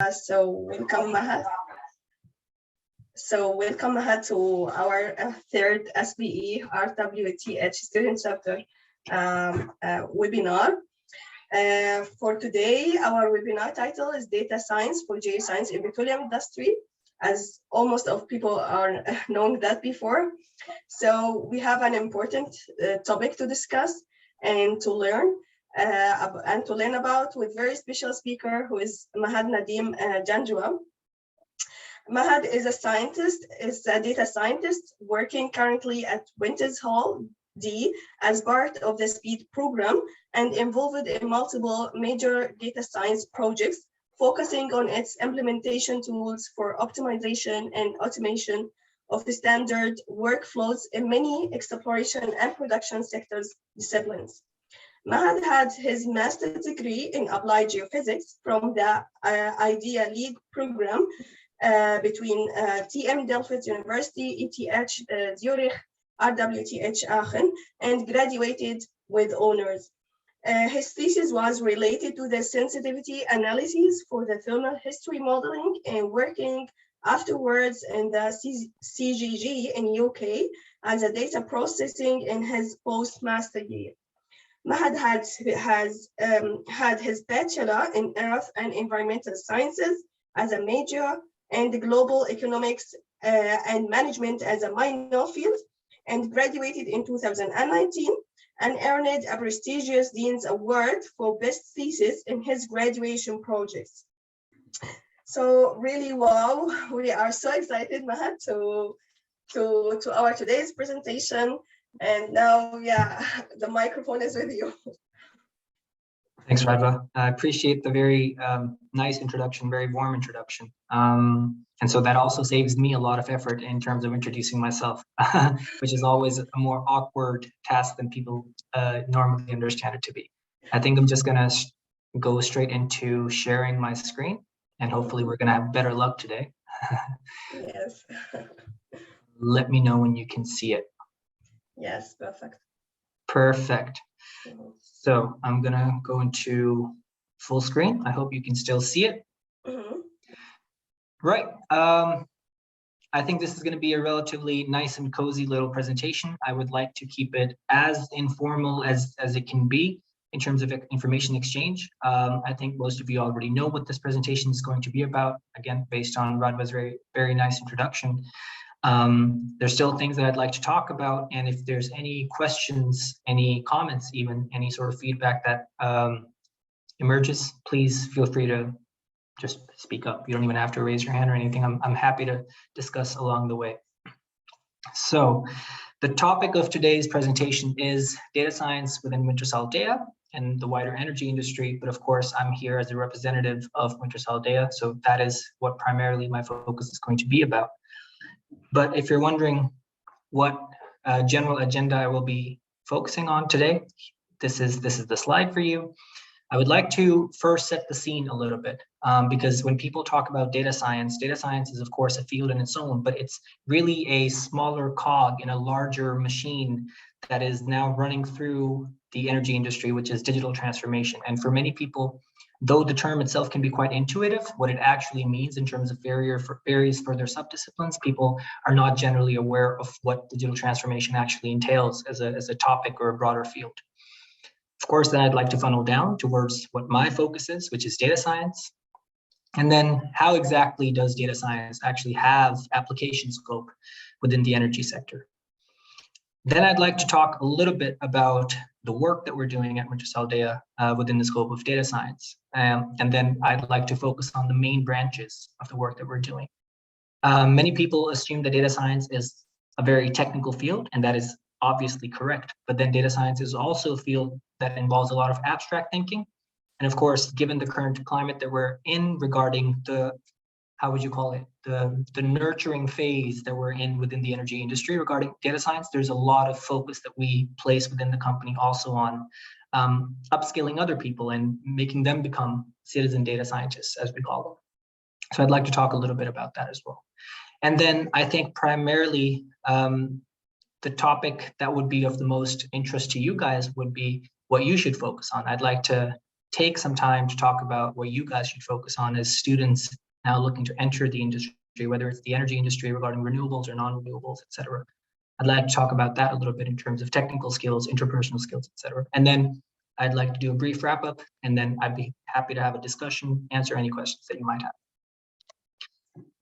Welcome Mahad. Welcome Mahad to our third SBE RWTH student chapter webinar. For today, our webinar title is Data Science for Geoscience in Petroleum Industry, as almost of people are knowing that before. So we have an important topic to discuss and to learn about with very special speaker who is Mahad Nadeem Janjua. Mahad is a data scientist working currently at Wintershall D as part of the SPEED program and involved in multiple major data science projects, focusing on its implementation tools for optimization and automation of the standard workflows in many exploration and production sectors disciplines. Mahad had his master's degree in applied geophysics from the IDEA League program between TM Delft University, ETH Zurich, RWTH Aachen, and graduated with honors. His thesis was related to the sensitivity analysis for the thermal history modeling and working afterwards in the CGG in UK as a data processing in his post-master year. Mahad has had his bachelor in Earth and Environmental Sciences as a major and global economics and management as a minor field, and graduated in 2019 and earned a prestigious Dean's Award for Best Thesis in his graduation projects. So really, wow, we are so excited, Mahad, to our today's presentation. And now, yeah, the microphone is with you. Thanks, Radva. I appreciate the very nice introduction, very warm introduction. And so that also saves me a lot of effort in terms of introducing myself, which is always a more awkward task than people normally understand it to be. I think I'm just gonna go straight into sharing my screen, and hopefully we're gonna have better luck today. Yes. Let me know when you can see it. Yes, perfect. Perfect. So I'm gonna go into full screen. I hope you can still see it. Right. I think this is going to be a relatively nice and cozy little presentation. I would like to keep it as informal as it can be in terms of information exchange. I think most of you already know what this presentation is going to be about. Again, based on Radva's very nice introduction. There's still things that I'd like to talk about, and if there's any questions, any comments, even any sort of feedback that emerges, please feel free to just speak up. You don't even have to raise your hand or anything. I'm happy to discuss along the way. So the topic of today's presentation is data science within Wintershall Dea and the wider energy industry. But of course, I'm here as a representative of Wintershall Dea, so that is what primarily my focus is going to be about. But if you're wondering what general agenda I will be focusing on today, this is the slide for you. I would like to first set the scene a little bit, because when people talk about data science is of course a field in its own, but it's really a smaller cog in a larger machine that is now running through the energy industry, which is digital transformation. And for many people, though the term itself can be quite intuitive, what it actually means in terms of various further subdisciplines, people are not generally aware of what digital transformation actually entails as a topic or a broader field. Of course, then I'd like to funnel down towards what my focus is, which is data science. And then how exactly does data science actually have application scope within the energy sector? Then I'd like to talk a little bit about the work that we're doing at Wintershall Dea within the scope of data science. And then I'd like to focus on the main branches of the work that we're doing. Many people assume that data science is a very technical field, and that is obviously correct. But then data science is also a field that involves a lot of abstract thinking. And of course, given the current climate that we're in regarding the, how would you call it, the nurturing phase that we're in within the energy industry regarding data science, there's a lot of focus that we place within the company also on upskilling other people and making them become citizen data scientists, as we call them. So I'd like to talk a little bit about that as well. And then I think primarily the topic that would be of the most interest to you guys would be what you should focus on. I'd like to take some time to talk about what you guys should focus on as students now looking to enter the industry, whether it's the energy industry regarding renewables or non-renewables, et cetera. I'd like to talk about that a little bit in terms of technical skills, interpersonal skills, et cetera. And then I'd like to do a brief wrap up, and then I'd be happy to have a discussion, answer any questions that you might have.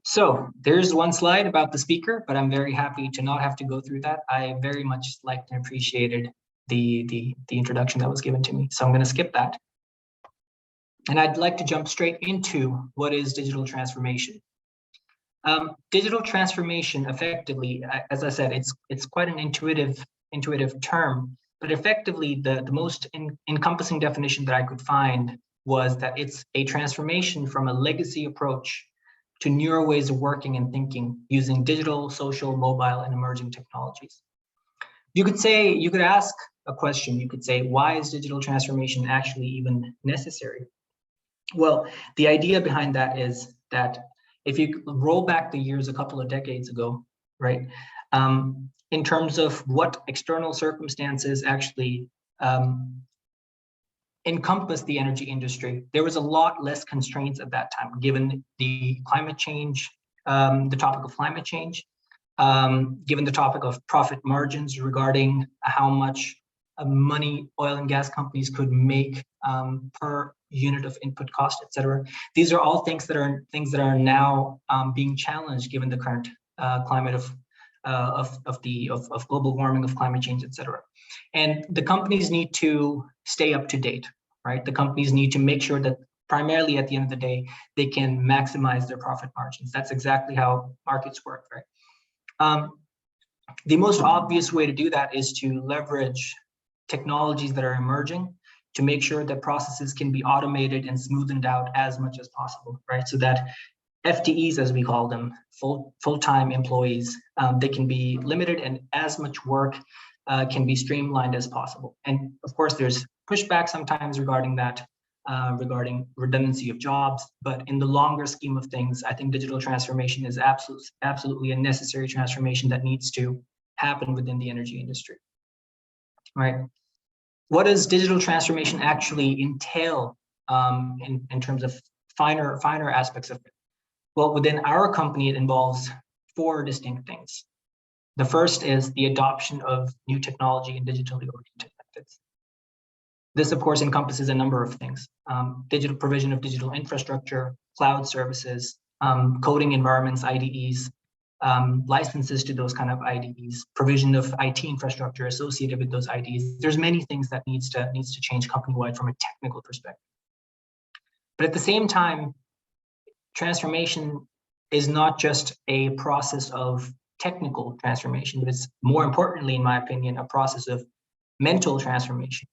So there's one slide about the speaker, but I'm very happy to not have to go through that. I very much liked and appreciated the introduction that was given to me. So I'm going to skip that. And I'd like to jump straight into what is digital transformation. Digital transformation, effectively, as I said, it's quite an intuitive term, but effectively the most encompassing definition that I could find was that it's a transformation from a legacy approach to newer ways of working and thinking using digital, social, mobile, and emerging technologies. You could ask a question. You could say, why is digital transformation actually even necessary? Well, the idea behind that is that if you roll back the years a couple of decades ago, right, in terms of what external circumstances actually encompass the energy industry, there was a lot less constraints at that time, given the climate change, the topic of climate change, given the topic of profit margins regarding how much money oil and gas companies could make per unit of input cost, et cetera. These are all things that are now being challenged given the current climate of global warming, of climate change, et cetera. And the companies need to stay up to date, right? The companies need to make sure that primarily at the end of the day, they can maximize their profit margins. That's exactly how markets work, right? The most obvious way to do that is to leverage technologies that are emerging to make sure that processes can be automated and smoothened out as much as possible, right? So that FTEs, as we call them, full-time employees, they can be limited and as much work can be streamlined as possible. And of course, there's pushback sometimes regarding that, regarding redundancy of jobs. But in the longer scheme of things, I think digital transformation is absolutely a necessary transformation that needs to happen within the energy industry, right? What does digital transformation actually entail in terms of finer aspects of it? Well, within our company, it involves 4 distinct things. The first is the adoption of new technology and digitally oriented methods. This, of course, encompasses a number of things: digital provision of digital infrastructure, cloud services, coding environments, IDEs, licenses to those kind of IDEs, provision of IT infrastructure associated with those IDEs. There's many things that needs to change company-wide from a technical perspective. But at the same time, transformation is not just a process of technical transformation, but it's more importantly, in my opinion, a process of mental transformation,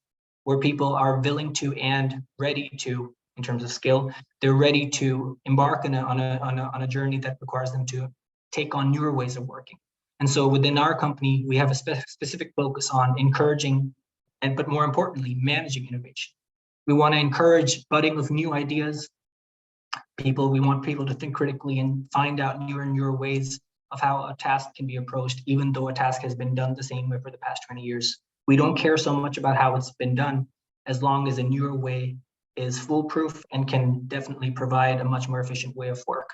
where people are willing to and ready to, in terms of skill, they're ready to embark on a journey that requires them to take on newer ways of working. And so within our company, we have a specific focus on encouraging, but more importantly, managing innovation. We want to encourage budding of new ideas. We want people to think critically and find out newer and newer ways of how a task can be approached, even though a task has been done the same way for the past 20 years. We don't care so much about how it's been done, as long as a newer way is foolproof and can definitely provide a much more efficient way of work.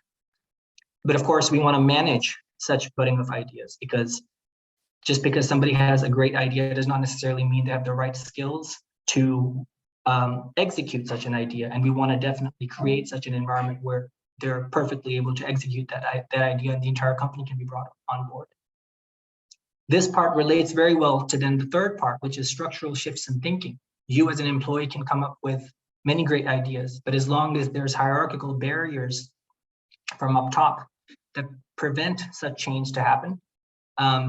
But of course, we want to manage such budding of ideas, because just because somebody has a great idea does not necessarily mean they have the right skills to execute such an idea. And we want to definitely create such an environment where they're perfectly able to execute that idea, and the entire company can be brought on board. This part relates very well to then the third part, which is structural shifts in thinking. You as an employee can come up with many great ideas, but as long as there's hierarchical barriers from up top that prevent such change to happen,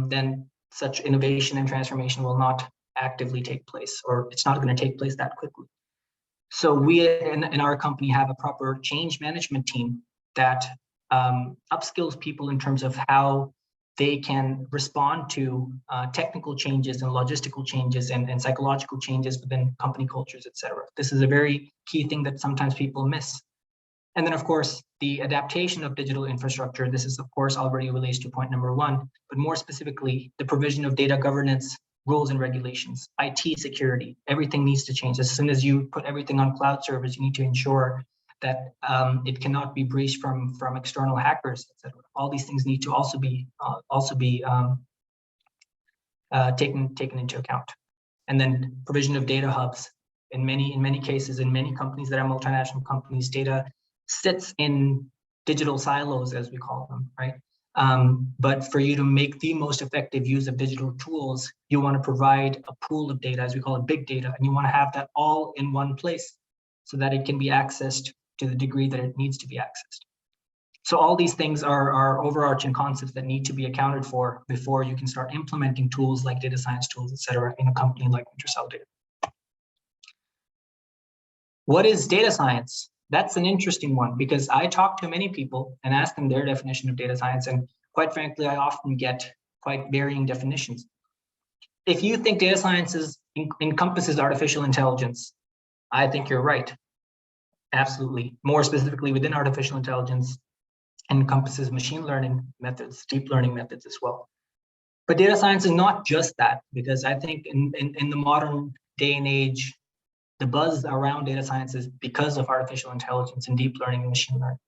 then such innovation and transformation will not actively take place, or it's not going to take place that quickly. So we in our company have a proper change management team that upskills people in terms of how they can respond to technical changes and logistical changes and psychological changes within company cultures, et cetera. This is a very key thing that sometimes people miss. And then, of course, the adaptation of digital infrastructure. This is, of course, already relates to point number 1, but more specifically, the provision of data governance, rules and regulations, IT security, everything needs to change. As soon as you put everything on cloud servers, you need to ensure that it cannot be breached from external hackers, etc. All these things need to also be taken into account. And then provision of data hubs. In many cases, in many companies that are multinational companies, data sits in digital silos, as we call them, right? But for you to make the most effective use of digital tools, you want to provide a pool of data, as we call it, big data, and you want to have that all in one place so that it can be accessed to the degree that it needs to be accessed. So all these things are overarching concepts that need to be accounted for before you can start implementing tools like data science tools, et cetera, in a company like Wintershall did. What is data science? That's an interesting one because I talk to many people and ask them their definition of data science. And quite frankly, I often get quite varying definitions. If you think data science encompasses artificial intelligence, I think you're right. Absolutely. More specifically within artificial intelligence, encompasses machine learning methods, deep learning methods as well. But data science is not just that, because I think in the modern day and age, the buzz around data science is because of artificial intelligence and deep learning and machine learning.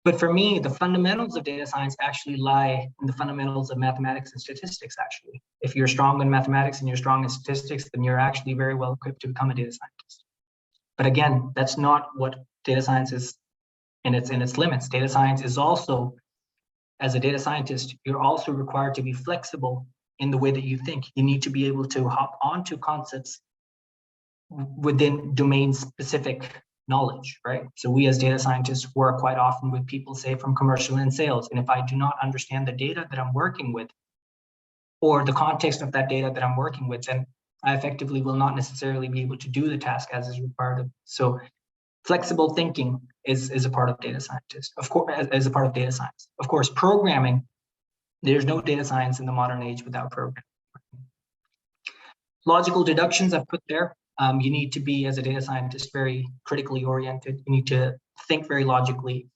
But for me, the fundamentals of data science actually lie in the fundamentals of mathematics and statistics, actually. If you're strong in mathematics and you're strong in statistics, then you're actually very well equipped to become a data scientist. But again, that's not what data science is in its limits. Data science is also, as a data scientist, you're also required to be flexible in the way that you think. You need to be able to hop onto concepts within domain-specific knowledge, right? So we as data scientists work quite often with people, say, from commercial and sales. And if I do not understand the data that I'm working with, or the context of that data that I'm working with, then I effectively will not necessarily be able to do the task as is required of. So flexible thinking is a part of data scientist, of course, as a part of data science. Of course, programming, there's no data science in the modern age without programming. Logical deductions I've put there. You need to be, as a data scientist, very critically oriented. You need to think very logically,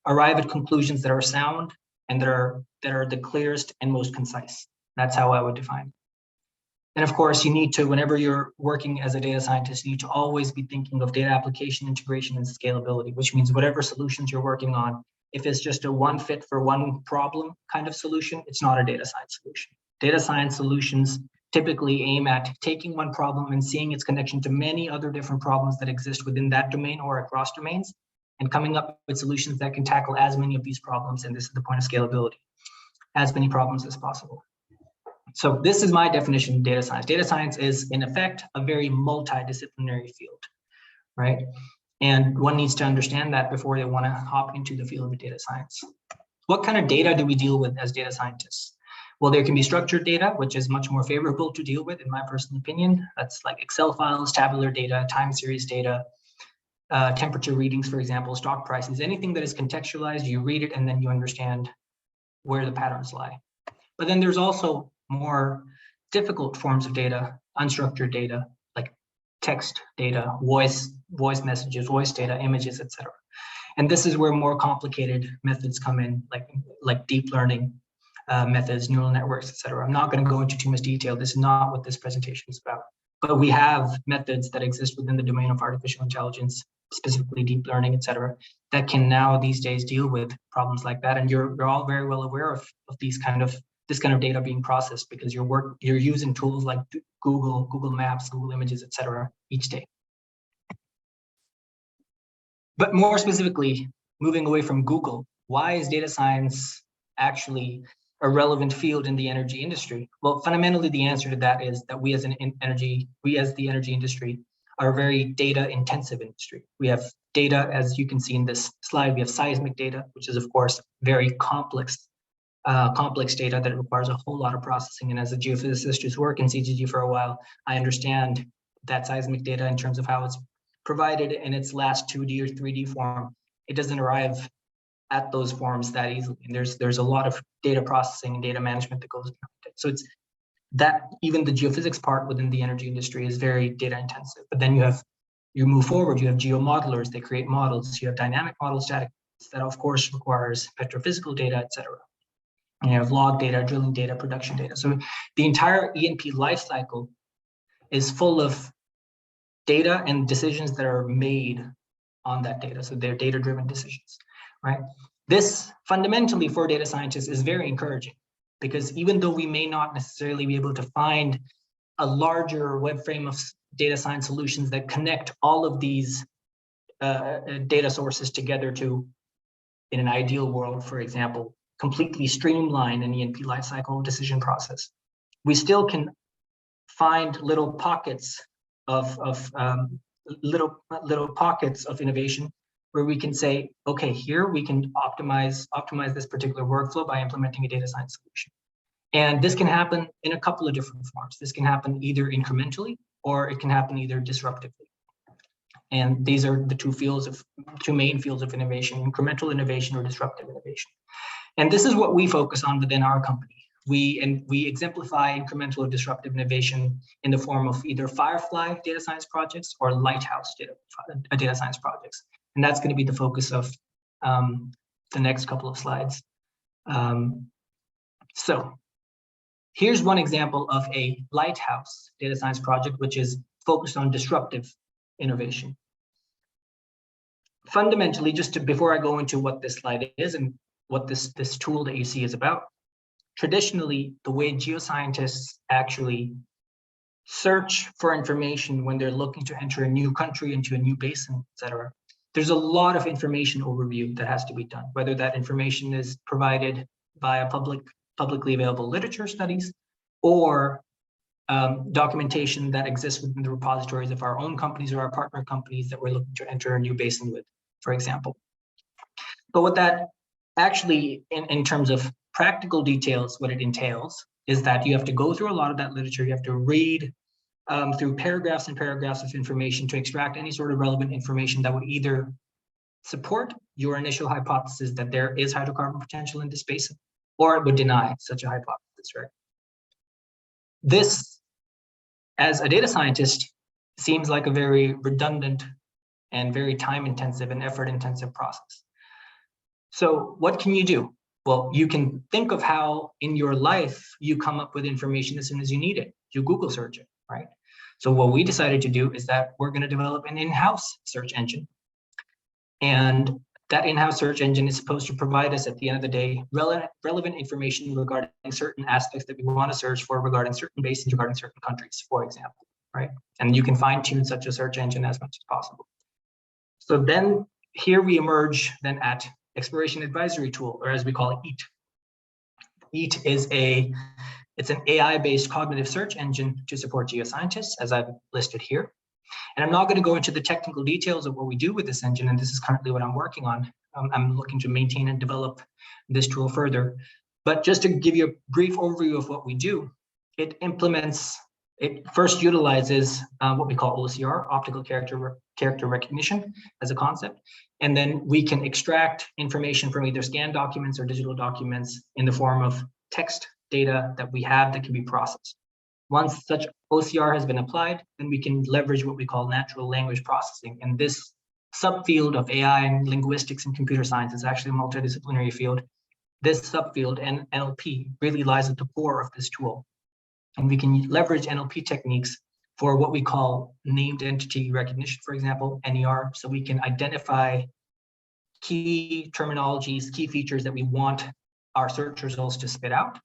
arrive at conclusions that are sound and that are the clearest and most concise. That's how I would define it. And of course, you need to, whenever you're working as a data scientist, you need to always be thinking of data application, integration, and scalability, which means whatever solutions you're working on, if it's just a one fit for one problem kind of solution, it's not a data science solution. Data science solutions typically aim at taking one problem and seeing its connection to many other different problems that exist within that domain or across domains, and coming up with solutions that can tackle as many of these problems, and this is the point of scalability, as many problems as possible. So this is my definition of data science. Data science is, in effect, a very multidisciplinary field, right? And one needs to understand that before they want to hop into the field of data science. What kind of data do we deal with as data scientists? Well, there can be structured data, which is much more favorable to deal with, in my personal opinion. That's like Excel files, tabular data, time series data, temperature readings, for example, stock prices, anything that is contextualized, you read it and then you understand where the patterns lie. But then there's also more difficult forms of data, unstructured data, like text data, voice messages, voice data, images, etc. And this is where more complicated methods come in, like deep learning methods, neural networks, etc. I'm not going to go into too much detail. This is not what this presentation is about. But we have methods that exist within the domain of artificial intelligence, specifically deep learning, etc., that can now these days deal with problems like that. And you're all very well aware of this kind of data being processed because you're using tools like Google Maps, Google Images, etc. each day. But more specifically, moving away from Google, why is data science actually a relevant field in the energy industry? Well, fundamentally, the answer to that is that we as the energy industry are a very data intensive industry. We have data, as you can see in this slide, we have seismic data, which is of course very complex data that requires a whole lot of processing. And as a geophysicist who's worked in CGG for a while, I understand that seismic data in terms of how it's provided in its last 2D or 3D form. It doesn't arrive at those forms that easily. And there's a lot of data processing and data management that goes behind it. So it's that even the geophysics part within the energy industry is very data intensive. But then you move forward, you have geomodelers, they create models, you have dynamic models, static, that of course requires petrophysical data, etc. You have log data, drilling data, production data. So the entire E&P lifecycle is full of data and decisions that are made on that data. So they're data-driven decisions, right? This fundamentally for data scientists is very encouraging, because even though we may not necessarily be able to find a larger web frame of data science solutions that connect all of these data sources together to, in an ideal world, for example, completely streamline an E&P lifecycle decision process, we still can find little pockets of little pockets of innovation where we can say, okay, here we can optimize this particular workflow by implementing a data science solution. And this can happen in a couple of different forms. This can happen either incrementally, or it can happen either disruptively. And these are the two main fields of innovation: incremental innovation or disruptive innovation. And this is what we focus on within our company. We exemplify incremental or disruptive innovation in the form of either Firefly data science projects or Lighthouse data science projects. And that's going to be the focus of the next couple of slides. So here's one example of a Lighthouse data science project, which is focused on disruptive innovation. Fundamentally, before I go into what this slide is and what this tool that you see is about, traditionally, the way geoscientists actually search for information when they're looking to enter a new country, into a new basin, etc., there's a lot of information overview that has to be done, whether that information is provided via publicly available literature studies or documentation that exists within the repositories of our own companies or our partner companies that we're looking to enter a new basin with, for example. But what that actually, in terms of practical details, what it entails is that you have to go through a lot of that literature. You have to read through paragraphs and paragraphs of information to extract any sort of relevant information that would either support your initial hypothesis that there is hydrocarbon potential in this basin, or it would deny such a hypothesis, right? This, as a data scientist, seems like a very redundant and very time-intensive and effort-intensive process. So what can you do? Well, you can think of how in your life you come up with information as soon as you need it. You Google search it, right? So what we decided to do is that we're going to develop an in-house search engine. And that in-house search engine is supposed to provide us, at the end of the day, relevant information regarding certain aspects that we want to search for, regarding certain basins, regarding certain countries, for example, right? And you can fine-tune such a search engine as much as possible. So then here we emerge then at Exploration Advisory Tool, or as we call it, EAT. EAT is it's an AI-based cognitive search engine to support geoscientists, as I've listed here. And I'm not going to go into the technical details of what we do with this engine, and this is currently what I'm working on. I'm looking to maintain and develop this tool further. But just to give you a brief overview of what we do, it first utilizes what we call OCR, optical character recognition, as a concept. And then we can extract information from either scanned documents or digital documents in the form of text data that we have that can be processed. Once such OCR has been applied, then we can leverage what we call natural language processing. And this subfield of AI and linguistics and computer science is actually a multidisciplinary field. This subfield, and NLP, really lies at the core of this tool. And we can leverage NLP techniques for what we call named entity recognition, for example, NER, so we can identify key terminologies, key features that we want our search results to spit out.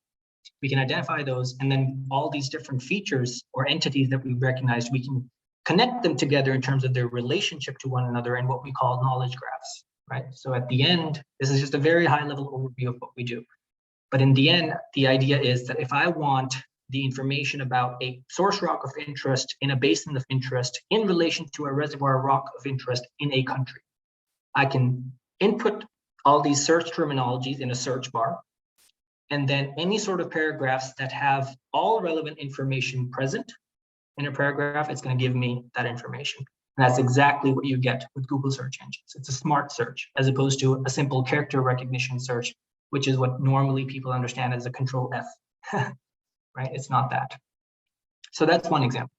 We can identify those, and then all these different features or entities that we recognize, we can connect them together in terms of their relationship to one another and what we call knowledge graphs, right? So at the end, this is just a very high-level overview of what we do. But in the end, the idea is that if I want the information about a source rock of interest in a basin of interest in relation to a reservoir rock of interest in a country, I can input all these search terminologies in a search bar, and then any sort of paragraphs that have all relevant information present in a paragraph, it's going to give me that information. And that's exactly what you get with Google search engines. It's a smart search as opposed to a simple character recognition search, which is what normally people understand as a Control F, right? It's not that. So that's one example.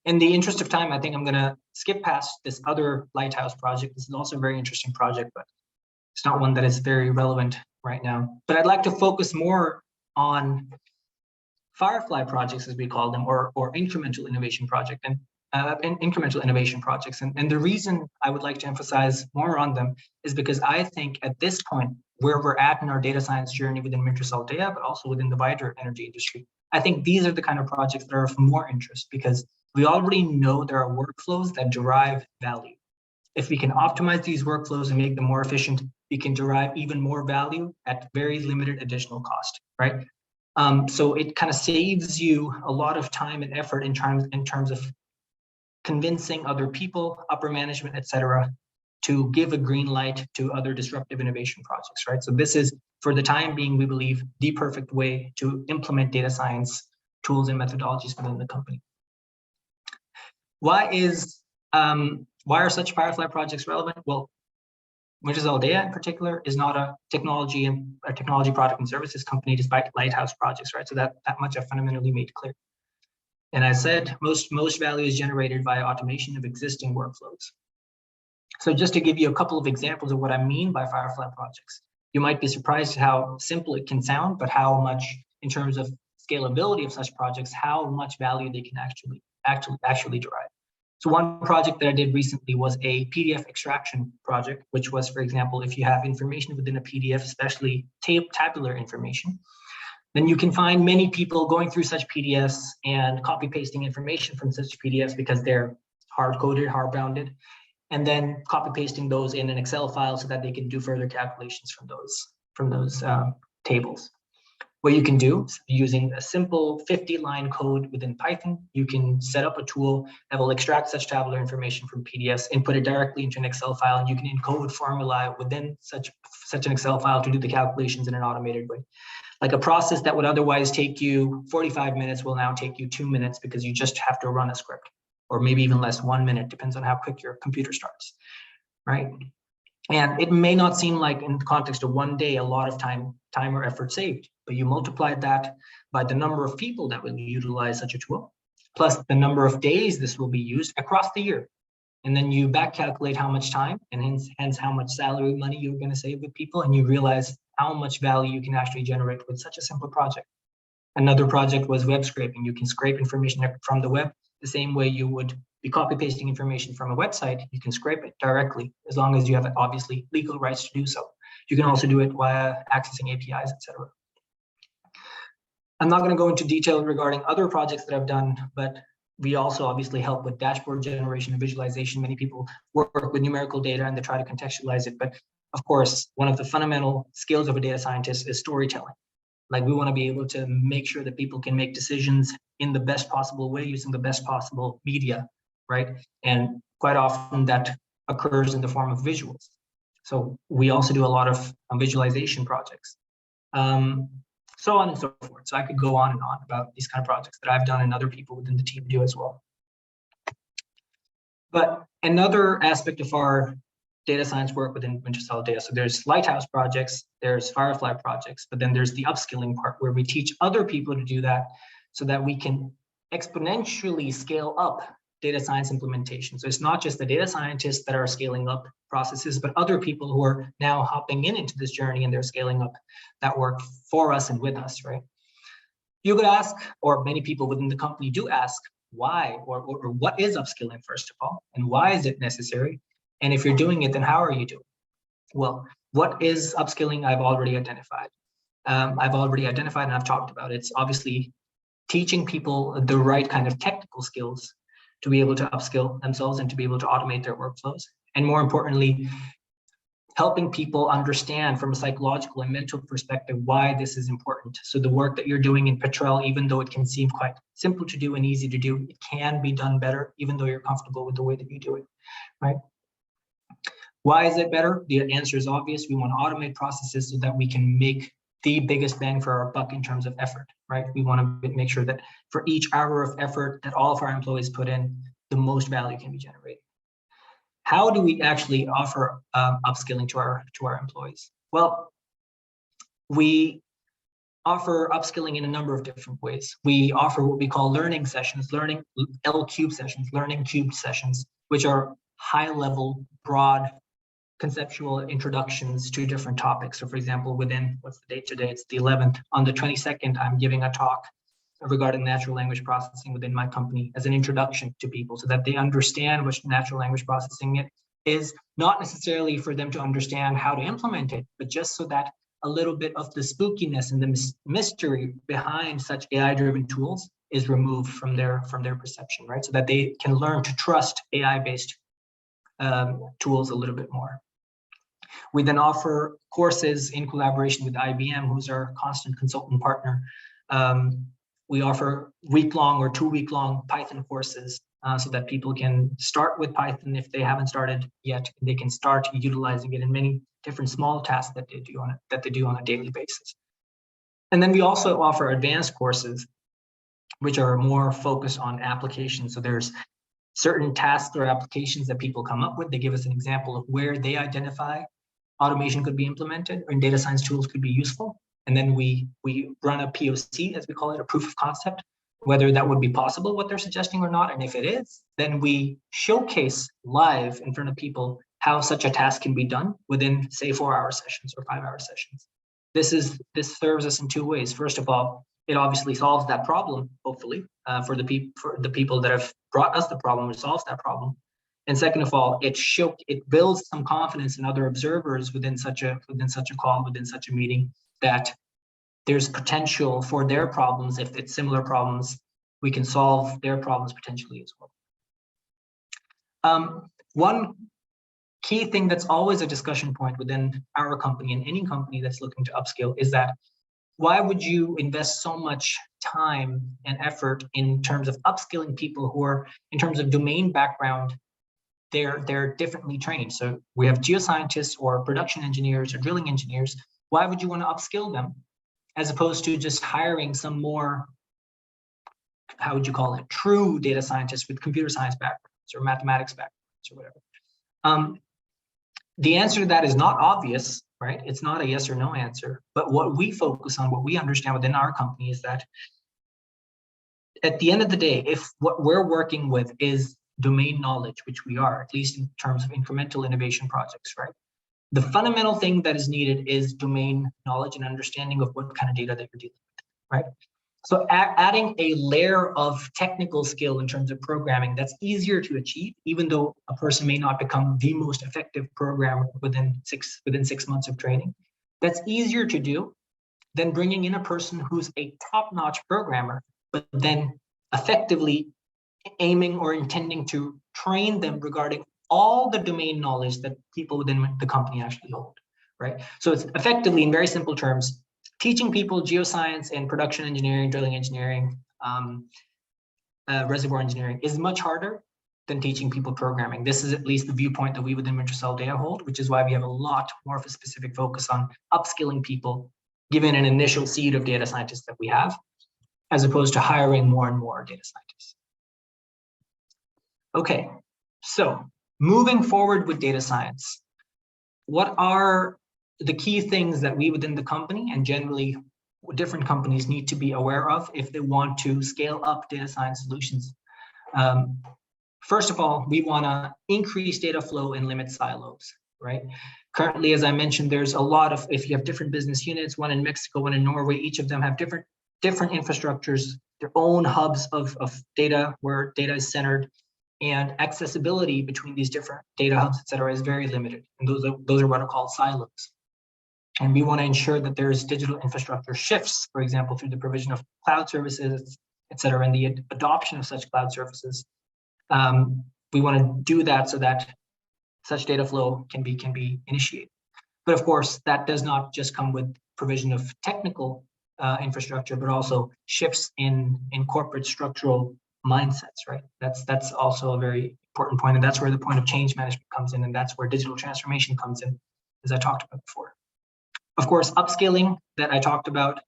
In the interest of time, I think I'm going to skip past this other Lighthouse project. This is also a very interesting project, but It's not one that is very relevant right now. But I'd like to focus more on Firefly projects, as we call them, or incremental innovation project and incremental innovation projects. And the reason I would like to emphasize more on them is because I think at this point, where we're at in our data science journey within Wintershall Data, but also within the wider energy industry, I think these are the kind of projects that are of more interest because we already know there are workflows that derive value. If we can optimize these workflows and make them more efficient, we can derive even more value at very limited additional cost, right? So it kind of saves you a lot of time and effort in terms of convincing other people, upper management, et cetera, to give a green light to other disruptive innovation projects, right? So this is, for the time being, we believe, the perfect way to implement data science tools and methodologies within the company. Why are such Firefly projects relevant? Well, Wintershall Data in particular is not a technology product and services company, despite lighthouse projects, right? So that much I've fundamentally made clear. And I said most value is generated via automation of existing workflows. So just to give you a couple of examples of what I mean by Firefly projects, you might be surprised how simple it can sound, but how much, in terms of scalability of such projects, how much value they can actually derive. So one project that I did recently was a PDF extraction project, which was, for example, if you have information within a PDF, especially tabular information, then you can find many people going through such PDFs and copy pasting information from such PDFs because they're hard-coded, hard-bounded, and then copy pasting those in an Excel file so that they can do further calculations from those tables. What you can do, using a simple 50-line code within Python, you can set up a tool that will extract such tabular information from PDFs, input it directly into an Excel file, and you can encode formula within such an Excel file to do the calculations in an automated way. Like a process that would otherwise take you 45 minutes will now take you 2 minutes because you just have to run a script, or maybe even less, 1 minute, depends on how quick your computer starts, right? And it may not seem like, in the context of one day, a lot of time or effort saved, but you multiply that by the number of people that will utilize such a tool, plus the number of days this will be used across the year. And then you back calculate how much time and hence how much salary money you're going to save with people, and you realize how much value you can actually generate with such a simple project. Another project was web scraping. You can scrape information from the web the same way you would be copy pasting information from a website. You can scrape it directly as long as you have obviously legal rights to do so. You can also do it via accessing APIs, etc. I'm not going to go into detail regarding other projects that I've done, but we also obviously help with dashboard generation and visualization. Many people work with numerical data and they try to contextualize it. But of course, one of the fundamental skills of a data scientist is storytelling. Like, we want to be able to make sure that people can make decisions in the best possible way using the best possible media, right? And quite often that occurs in the form of visuals. So we also do a lot of visualization projects, so on and so forth. So I could go on and on about these kind of projects that I've done and other people within the team do as well. But another aspect of our data science work within Wintershall Data. So there's lighthouse projects, there's Firefly projects, but then there's the upskilling part where we teach other people to do that so that we can exponentially scale up data science implementation. So it's not just the data scientists that are scaling up processes, but other people who are now hopping into this journey and they're scaling up that work for us and with us, right? You could ask, or many people within the company do ask, why or what is upskilling, first of all, and why is it necessary? And if you're doing it, then how are you doing? Well, what is upskilling? I've already identified. And I've talked about it. It's obviously teaching people the right kind of technical skills to be able to upskill themselves and to be able to automate their workflows. And more importantly, helping people understand from a psychological and mental perspective why this is important. So the work that you're doing in Petroleum, even though it can seem quite simple to do and easy to do, it can be done better, even though you're comfortable with the way that you do it, right? Why is it better? The answer is obvious. We want to automate processes so that we can make the biggest bang for our buck in terms of effort, right? We want to make sure that for each hour of effort that all of our employees put in, the most value can be generated. How do we actually offer upskilling to our employees? Well, we offer upskilling in a number of different ways. We offer what we call learning sessions, learning cubed sessions, which are high-level, broad conceptual introductions to different topics. So for example, within, what's the date today? It's the 11th. On the 22nd, I'm giving a talk regarding natural language processing within my company as an introduction to people so that they understand what natural language processing is, not necessarily for them to understand how to implement it, but just so that a little bit of the spookiness and the mystery behind such AI-driven tools is removed from their perception, right? So that they can learn to trust AI-based tools a little bit more. We then offer courses in collaboration with IBM, who's our constant consultant partner. We offer week-long or 2-week-long Python courses so that people can start with Python if they haven't started yet. They can start utilizing it in many different small tasks that they do on a daily basis. And then we also offer advanced courses, which are more focused on applications. So there's certain tasks or applications that people come up with. They give us an example of where they identify automation could be implemented or data science tools could be useful. And then we run a POC, as we call it, a proof of concept, whether that would be possible, what they're suggesting or not. And if it is, then we showcase live in front of people how such a task can be done within, say, 4-hour sessions or 5-hour sessions. This serves us in 2 ways. First of all, it obviously solves that problem, hopefully, for the people that have brought us the problem, it solves that problem. And second of all, it builds some confidence in other observers within such a call, within such a meeting, that there's potential for their problems. If it's similar problems, we can solve their problems potentially as well. One key thing that's always a discussion point within our company and any company that's looking to upskill is that why would you invest so much time and effort in terms of upskilling people who are, in terms of domain background, they're differently trained. So we have geoscientists or production engineers or drilling engineers. Why would you want to upskill them as opposed to just hiring some more, how would you call it, true data scientists with computer science backgrounds or mathematics backgrounds or whatever? The answer to that is not obvious, right? It's not a yes or no answer. But what we focus on, what we understand within our company is that at the end of the day, if what we're working with is domain knowledge, which we are, at least in terms of incremental innovation projects, right? The fundamental thing that is needed is domain knowledge and understanding of what kind of data that you're dealing with, right? So adding a layer of technical skill in terms of programming, that's easier to achieve, even though a person may not become the most effective programmer within six months of training. That's easier to do than bringing in a person who's a top-notch programmer, but then effectively aiming or intending to train them regarding all the domain knowledge that people within the company actually hold, right? So it's effectively, in very simple terms, teaching people geoscience and production engineering, drilling engineering, reservoir engineering is much harder than teaching people programming. This is at least the viewpoint that we within Wintershall Data hold, which is why we have a lot more of a specific focus on upskilling people, given an initial seed of data scientists that we have, as opposed to hiring more and more data scientists. Okay, so moving forward with data science, what are the key things that we within the company and generally different companies need to be aware of if they want to scale up data science solutions? First of all, we want to increase data flow and limit silos, right? Currently, as I mentioned, there's a lot of, if you have different business units, one in Mexico, one in Norway, each of them have different infrastructures, their own hubs of data where data is centered, and accessibility between these different data hubs, et cetera, is very limited. And those are what are called silos. And we want to ensure that there's digital infrastructure shifts, for example, through the provision of cloud services, et cetera, and the adoption of such cloud services. We want to do that so that such data flow can be initiated. But of course, that does not just come with provision of technical infrastructure, but also shifts in corporate structural mindsets, right? That's also a very important point, and that's where the point of change management comes in, and that's where digital transformation comes in, as I talked about before. Of course, upskilling that I talked about,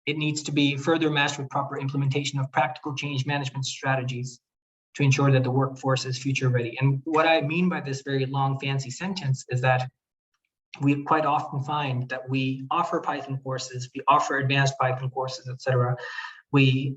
it needs to be further matched with proper implementation of practical change management strategies to ensure that the workforce is future ready. And what I mean by this very long, fancy sentence is that we quite often find that we offer Python courses, we offer advanced Python courses, et cetera. We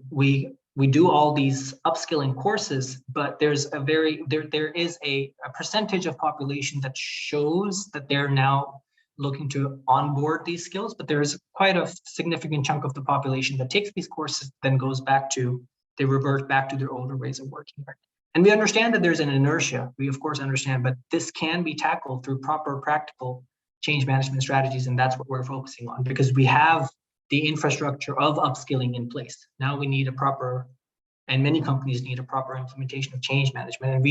we do all these upskilling courses, but there's there is a percentage of population that shows that they're now looking to onboard these skills, but there's quite a significant chunk of the population that takes these courses, then they revert back to their older ways of working. And we understand that there's an inertia, we of course understand, but this can be tackled through proper practical change management strategies, and that's what we're focusing on, because we have the infrastructure of upskilling in place. Now we need and many companies need a proper implementation of change management. And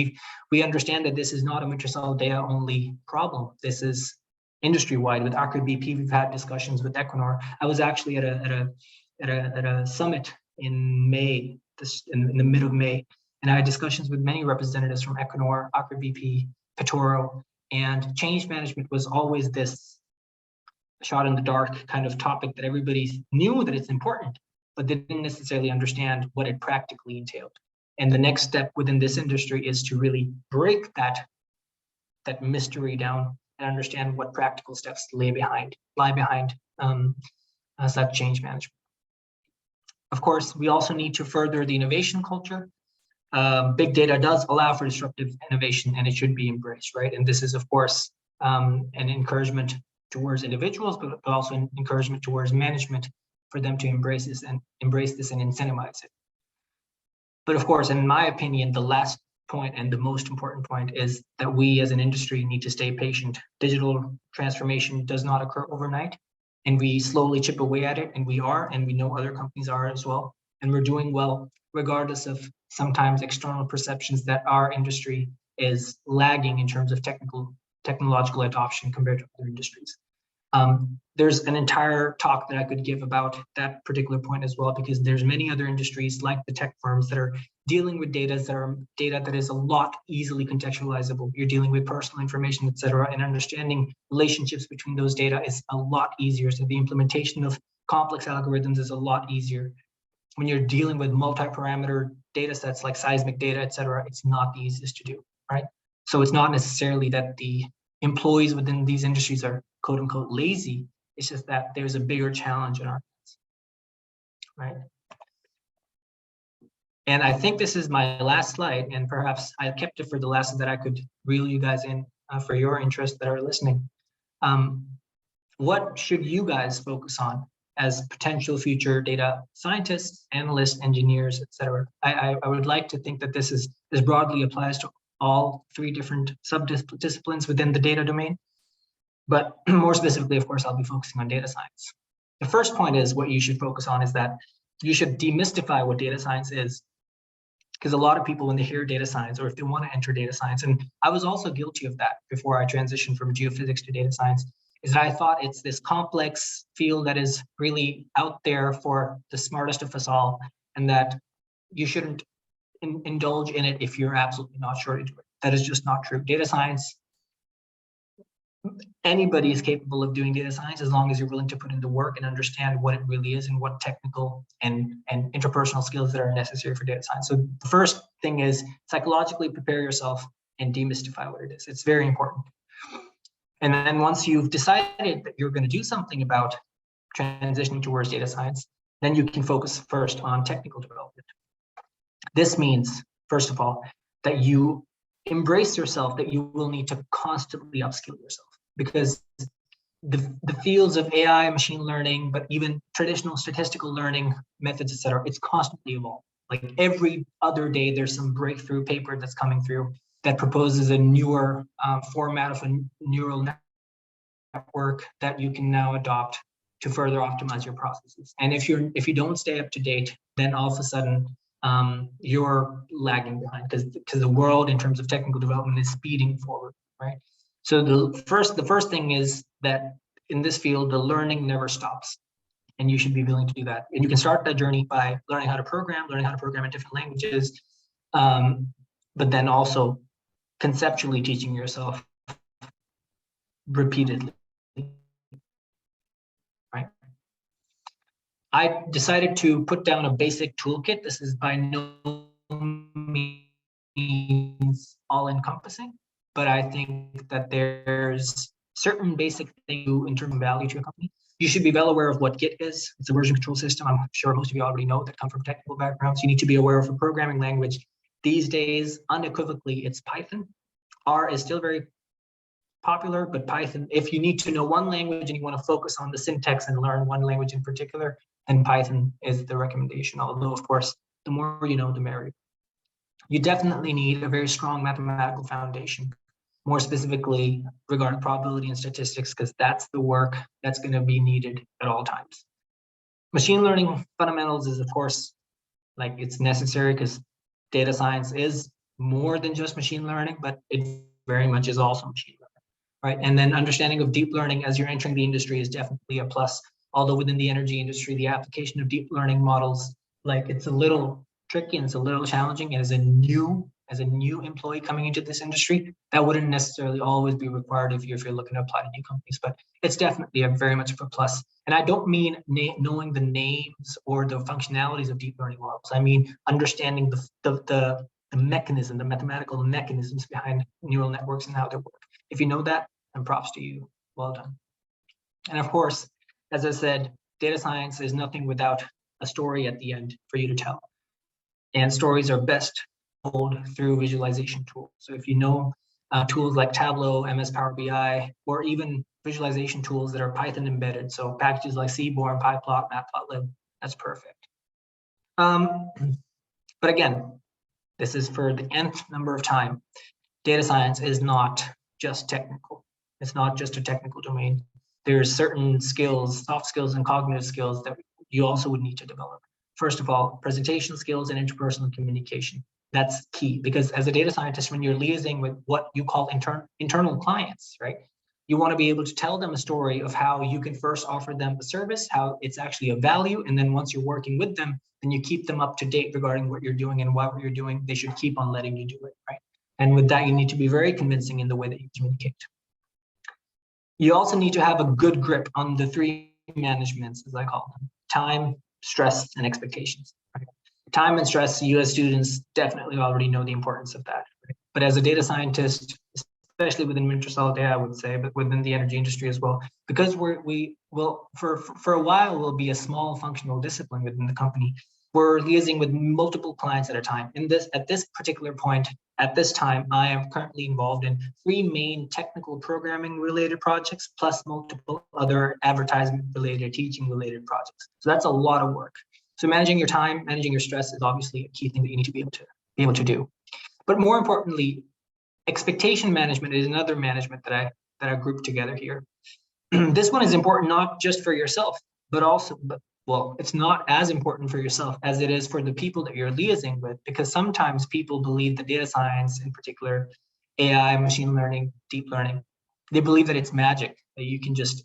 we understand that this is not a Wintershall data only problem. This is industry-wide. With Aker BP, we've had discussions with Equinor. I was actually at a summit in May, in the mid of May, and I had discussions with many representatives from Equinor, Aker BP, Petroleum, and change management was always this shot in the dark kind of topic that everybody knew that it's important, but they didn't necessarily understand what it practically entailed. And the next step within this industry is to really break that mystery down and understand what practical steps lie behind such change management. Of course, we also need to further the innovation culture. Big data does allow for disruptive innovation, and it should be embraced, right? And this is, of course, an encouragement towards individuals, but also an encouragement towards management for them to embrace this and incentivize it. But of course, in my opinion, the last point and the most important point is that we as an industry need to stay patient. Digital transformation does not occur overnight, and we slowly chip away at it, and we know other companies are as well, and we're doing well, regardless of sometimes external perceptions that our industry is lagging in terms of technological adoption compared to other industries. There's an entire talk that I could give about that particular point as well, because there's many other industries like the tech firms that are dealing with data that is a lot easily contextualizable. You're dealing with personal information, et cetera, and understanding relationships between those data is a lot easier. So the implementation of complex algorithms is a lot easier. When you're dealing with multi-parameter data sets like seismic data, et cetera, it's not the easiest to do, right? So it's not necessarily that the employees within these industries are quote unquote lazy. It's just that there's a bigger challenge in our hands, right? And I think this is my last slide, and perhaps I kept it for the last so that I could reel you guys in for your interest that are listening. What should you guys focus on as potential future data scientists, analysts, engineers, et cetera? I would like to think that this broadly applies to all three different sub-disciplines within the data domain. But more specifically, of course, I'll be focusing on data science. The first point is what you should focus on is that you should demystify what data science is. Because a lot of people, when they hear data science, or if they want to enter data science, and I was also guilty of that before I transitioned from geophysics to data science, is that I thought it's this complex field that is really out there for the smartest of us all, and that you shouldn't indulge in it if you're absolutely not sure to do it. That is just not true. Data science, anybody is capable of doing data science as long as you're willing to put in the work and understand what it really is and what technical and interpersonal skills that are necessary for data science. So the first thing is psychologically prepare yourself and demystify what it is. It's very important. And then once you've decided that you're going to do something about transitioning towards data science, then you can focus first on technical development. This means, first of all, that you embrace yourself, that you will need to constantly upskill yourself, because the fields of AI, machine learning, but even traditional statistical learning methods, et cetera, it's constantly evolving. Like every other day, there's some breakthrough paper that's coming through that proposes a newer format of a neural network that you can now adopt to further optimize your processes. And if you don't stay up to date, then all of a sudden you're lagging behind, because the world in terms of technical development is speeding forward, right? So the first thing is that in this field, the learning never stops, and you should be willing to do that. And you can start that journey by learning how to program in different languages, but then also conceptually teaching yourself repeatedly, right? I decided to put down a basic toolkit. This is by no means all-encompassing, but I think that there's certain basic things in terms of value to a company. You should be well aware of what Git is. It's a version control system. I'm sure most of you already know that come from technical backgrounds. You need to be aware of a programming language. These days, unequivocally, it's Python. R is still very popular, but Python, if you need to know one language and you want to focus on the syntax and learn one language in particular, then Python is the recommendation. Although, of course, the more you know, the merrier. You definitely need a very strong mathematical foundation, more specifically regarding probability and statistics, because that's the work that's going to be needed at all times. Machine learning fundamentals is, of course, like it's necessary because data science is more than just machine learning, but it very much is also machine learning, right? And then understanding of deep learning as you're entering the industry is definitely a plus. Although within the energy industry, the application of deep learning models, like it's a little tricky and it's a little challenging. And as a new employee coming into this industry, that wouldn't necessarily always be required if you're looking to apply to new companies, but it's definitely a very much of a plus. And I don't mean knowing the names or the functionalities of deep learning models. I mean understanding the mechanism, the mathematical mechanisms behind neural networks and how they work. If you know that, then props to you. Well done. And of course, as I said, data science is nothing without a story at the end for you to tell. And stories are best told through visualization tools. So if you know tools like Tableau, MS Power BI, or even visualization tools that are Python embedded, so packages like Seaborn, PyPlot, Matplotlib, that's perfect. But again, this is for the nth number of time. Data science is not just technical. It's not just a technical domain. There's certain skills, soft skills and cognitive skills that you also would need to develop. First of all, presentation skills and interpersonal communication. That's key because as a data scientist, when you're liaising with what you call internal clients, right? You want to be able to tell them a story of how you can first offer them a service, how it's actually a value. And then once you're working with them, then you keep them up to date regarding what you're doing and what you're doing. They should keep on letting you do it, right? And with that, you need to be very convincing in the way that you communicate. You also need to have a good grip on the three managements, as I call them: time, stress, and expectations. Right? Time and stress, you as students definitely already know the importance of that. Right? But as a data scientist, especially within Wintershall, I would say, but within the energy industry as well, because we will for a while will be a small functional discipline within the company. We're liaising with multiple clients at a time. At this particular point, at this time, I am currently involved in 3 main technical programming related projects, plus multiple other advertisement related, teaching related projects. So that's a lot of work. So managing your time, managing your stress is obviously a key thing that you need to be able to do. But more importantly, expectation management is another management that I grouped together here. This one is important not just for yourself, but well, it's not as important for yourself as it is for the people that you're liaising with, because sometimes people believe that data science, in particular, AI, machine learning, deep learning, they believe that it's magic, that you can just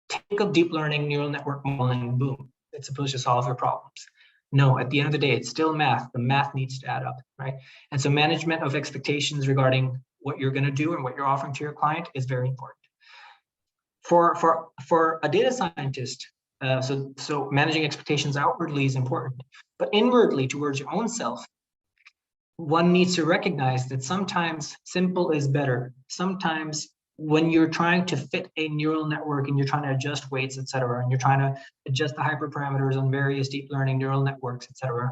take a deep learning neural network model and boom, it's supposed to solve your problems. No, at the end of the day, it's still math. The math needs to add up, right? And so management of expectations regarding what you're going to do and what you're offering to your client is very important. For a data scientist, so managing expectations outwardly is important, but inwardly towards your own self, one needs to recognize that sometimes simple is better. Sometimes when you're trying to fit a neural network and you're trying to adjust weights, et cetera, and you're trying to adjust the hyperparameters on various deep learning neural networks, et cetera,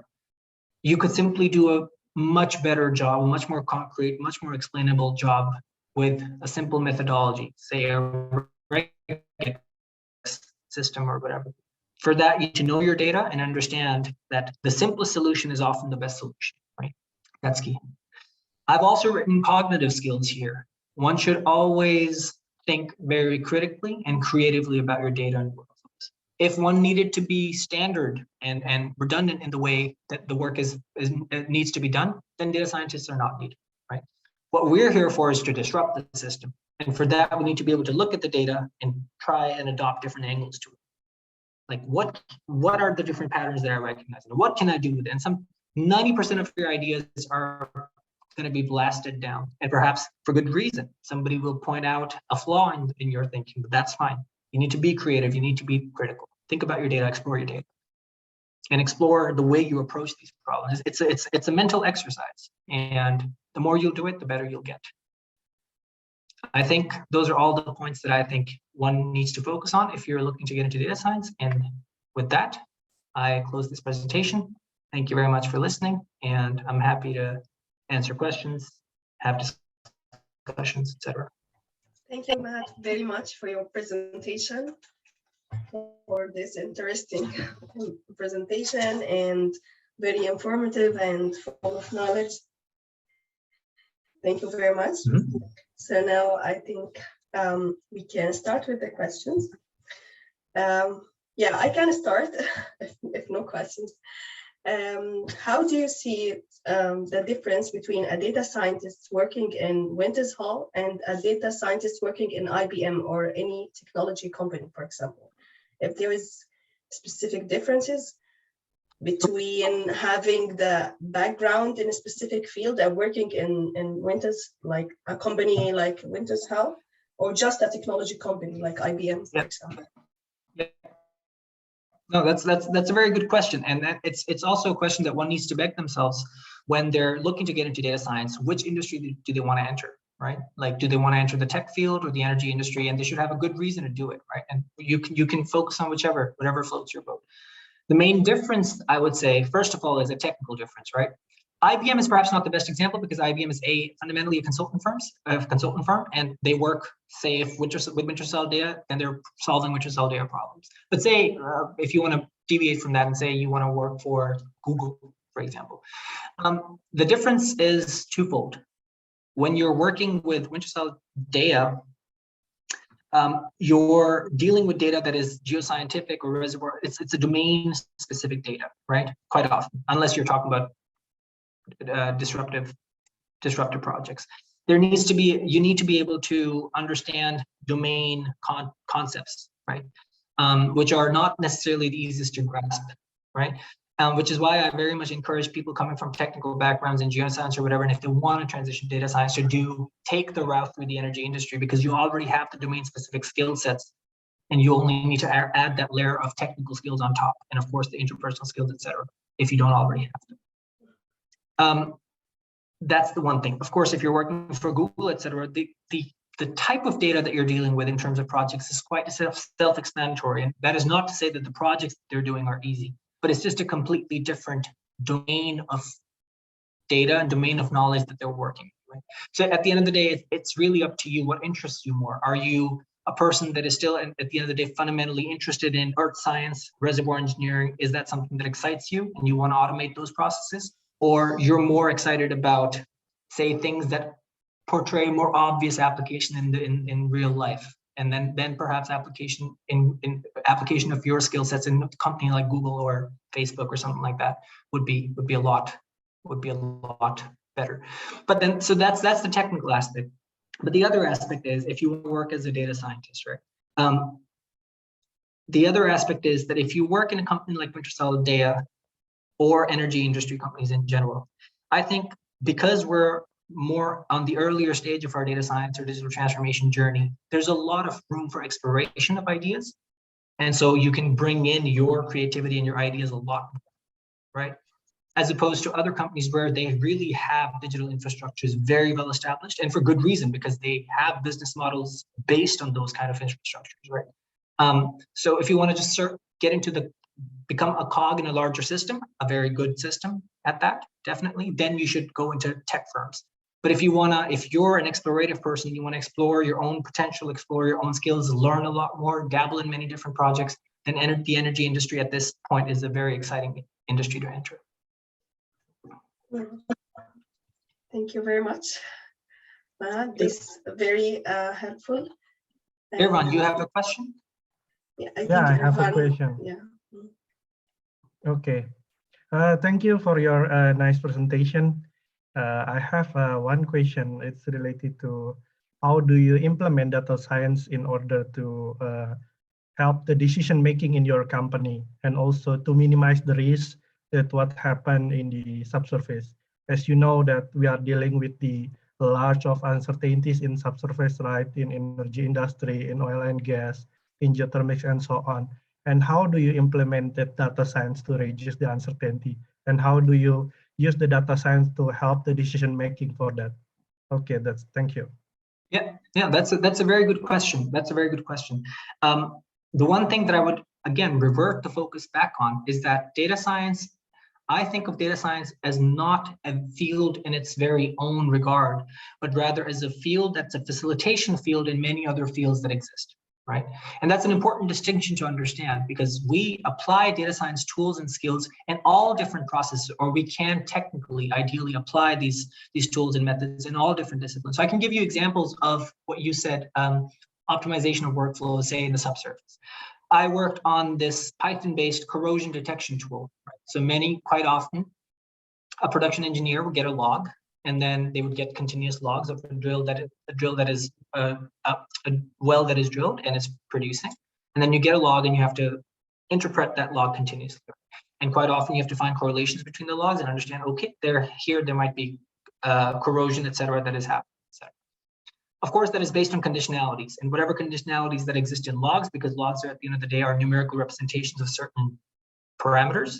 you could simply do a much better job, a much more concrete, much more explainable job with a simple methodology, say a system or whatever. For that, you need to know your data and understand that the simplest solution is often the best solution, right? That's key. I've also written cognitive skills here. One should always think very critically and creatively about your data and workflows. If one needed to be standard and redundant in the way that the work needs to be done, then data scientists are not needed, right? What we're here for is to disrupt the system. And for that, we need to be able to look at the data and try and adopt different angles to it. Like what are the different patterns that I recognize? And what can I do with it? And some 90% of your ideas are going to be blasted down. And perhaps for good reason. Somebody will point out a flaw in your thinking, but that's fine. You need to be creative. You need to be critical. Think about your data, explore your data. And explore the way you approach these problems. It's a mental exercise. And the more you'll do it, the better you'll get. I think those are all the points that I think one needs to focus on if you're looking to get into data science. And with that, I close this presentation. Thank you very much for listening, and I'm happy to answer questions, have discussions, etc. Thank you, Matt, very much for your presentation, for this interesting presentation, and very informative and full of knowledge. Thank you very much. So now I think we can start with the questions. Yeah, I can start if no questions. How do you see the difference between a data scientist working in Wintershall and a data scientist working in IBM or any technology company, for example? If there is specific differences between having the background in a specific field and working in Winters, like a company like Wintershall, or just a technology company like IBM, for example? Yeah. No, that's a very good question, and it's also a question that one needs to beg themselves when they're looking to get into data science. Which industry do they want to enter, right? Like, do they want to enter the tech field or the energy industry? And they should have a good reason to do it, right? And you can focus on whatever floats your boat. The main difference, I would say, first of all, is a technical difference, right? IBM is perhaps not the best example because IBM is fundamentally a consultant firm, and they work, say, with Wintershall data, and they're solving Wintershall data problems. But say, if you want to deviate from that and say you want to work for Google, for example, the difference is twofold. When you're working with Wintershall data, you're dealing with data that is geoscientific or reservoir. It's a domain-specific data, right? Quite often, unless you're talking about disruptive projects. You need to be able to understand domain concepts, right? Which are not necessarily the easiest to grasp, right? Which is why I very much encourage people coming from technical backgrounds in geoscience or whatever, and if they want to transition to data science, to take the route through the energy industry, because you already have the domain-specific skill sets, and you only need to add that layer of technical skills on top, and of course the interpersonal skills, etc., if you don't already have them. That's the one thing. Of course, if you're working for Google, etc., the type of data that you're dealing with in terms of projects is quite self-explanatory. And that is not to say that the projects they're doing are easy, but it's just a completely different domain of data and domain of knowledge that they're working with. Right? So at the end of the day, it's really up to you what interests you more. Are you a person that is still, at the end of the day, fundamentally interested in earth science, reservoir engineering? Is that something that excites you and you want to automate those processes? Or you're more excited about, say, things that portray more obvious application in real life, and then perhaps application of your skill sets in a company like Google or Facebook or something like that would be a lot better. But then, so that's the technical aspect. But the other aspect is, if you work as a data scientist, right? The other aspect is that if you work in a company like Wintershall Data or energy industry companies in general, I think because we're more on the earlier stage of our data science or digital transformation journey, there's a lot of room for exploration of ideas. And so you can bring in your creativity and your ideas a lot more, right? As opposed to other companies where they really have digital infrastructures very well established, and for good reason, because they have business models based on those kind of infrastructures, right? So if you want to just become a cog in a larger system, a very good system at that, definitely, then you should go into tech firms. But if you're an explorative person, you want to explore your own potential, explore your own skills, learn a lot more, dabble in many different projects, then the energy industry at this point is a very exciting industry to enter. Thank you very much. This is very helpful. Irvan, you have a question? Yeah, I have a question. Yeah. Okay. Thank you for your nice presentation. I have one question. It's related to how do you implement data science in order to help the decision making in your company, and also to minimize the risk that what happened in the subsurface. As you know that we are dealing with the large of uncertainties in subsurface, right? In energy industry, in oil and gas, in geothermal, and so on. And how do you implement that data science to reduce the uncertainty? And how do you use the data science to help the decision making for that? Okay, thank you. Yeah, that's a very good question. That's a very good question. The one thing that I would again revert the focus back on is that data science. I think of data science as not a field in its very own regard, but rather as a field that's a facilitation field in many other fields that exist, right? And that's an important distinction to understand because we apply data science tools and skills in all different processes, or we can technically, ideally apply these tools and methods in all different disciplines. So I can give you examples of what you said, optimization of workflows, say in the subsurface. I worked on this Python-based corrosion detection tool. Right? So quite often, a production engineer would get a log, and then they would get continuous logs of a well that is drilled and is producing. And then you get a log, and you have to interpret that log continuously. And quite often, you have to find correlations between the logs and understand, okay, there might be corrosion, et cetera, that is happening. Of course, that is based on conditionalities, and whatever conditionalities that exist in logs, because logs are, at the end of the day, are numerical representations of certain parameters.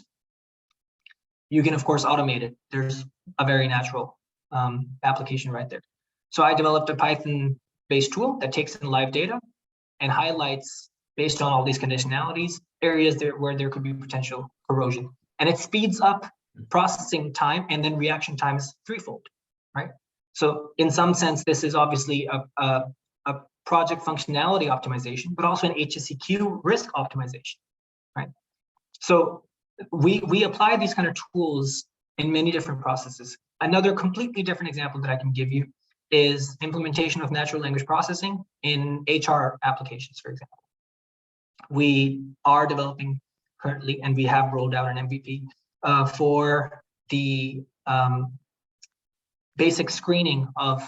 You can, of course, automate it. There's a very natural application right there. So I developed a Python-based tool that takes in live data and highlights, based on all these conditionalities, areas where there could be potential corrosion. And it speeds up processing time, and then reaction time is threefold, right? So in some sense, this is obviously a project functionality optimization, but also an HSEQ risk optimization, right? So we apply these kind of tools in many different processes. Another completely different example that I can give you is implementation of natural language processing in HR applications, for example. We are developing currently, and we have rolled out an MVP for the basic screening of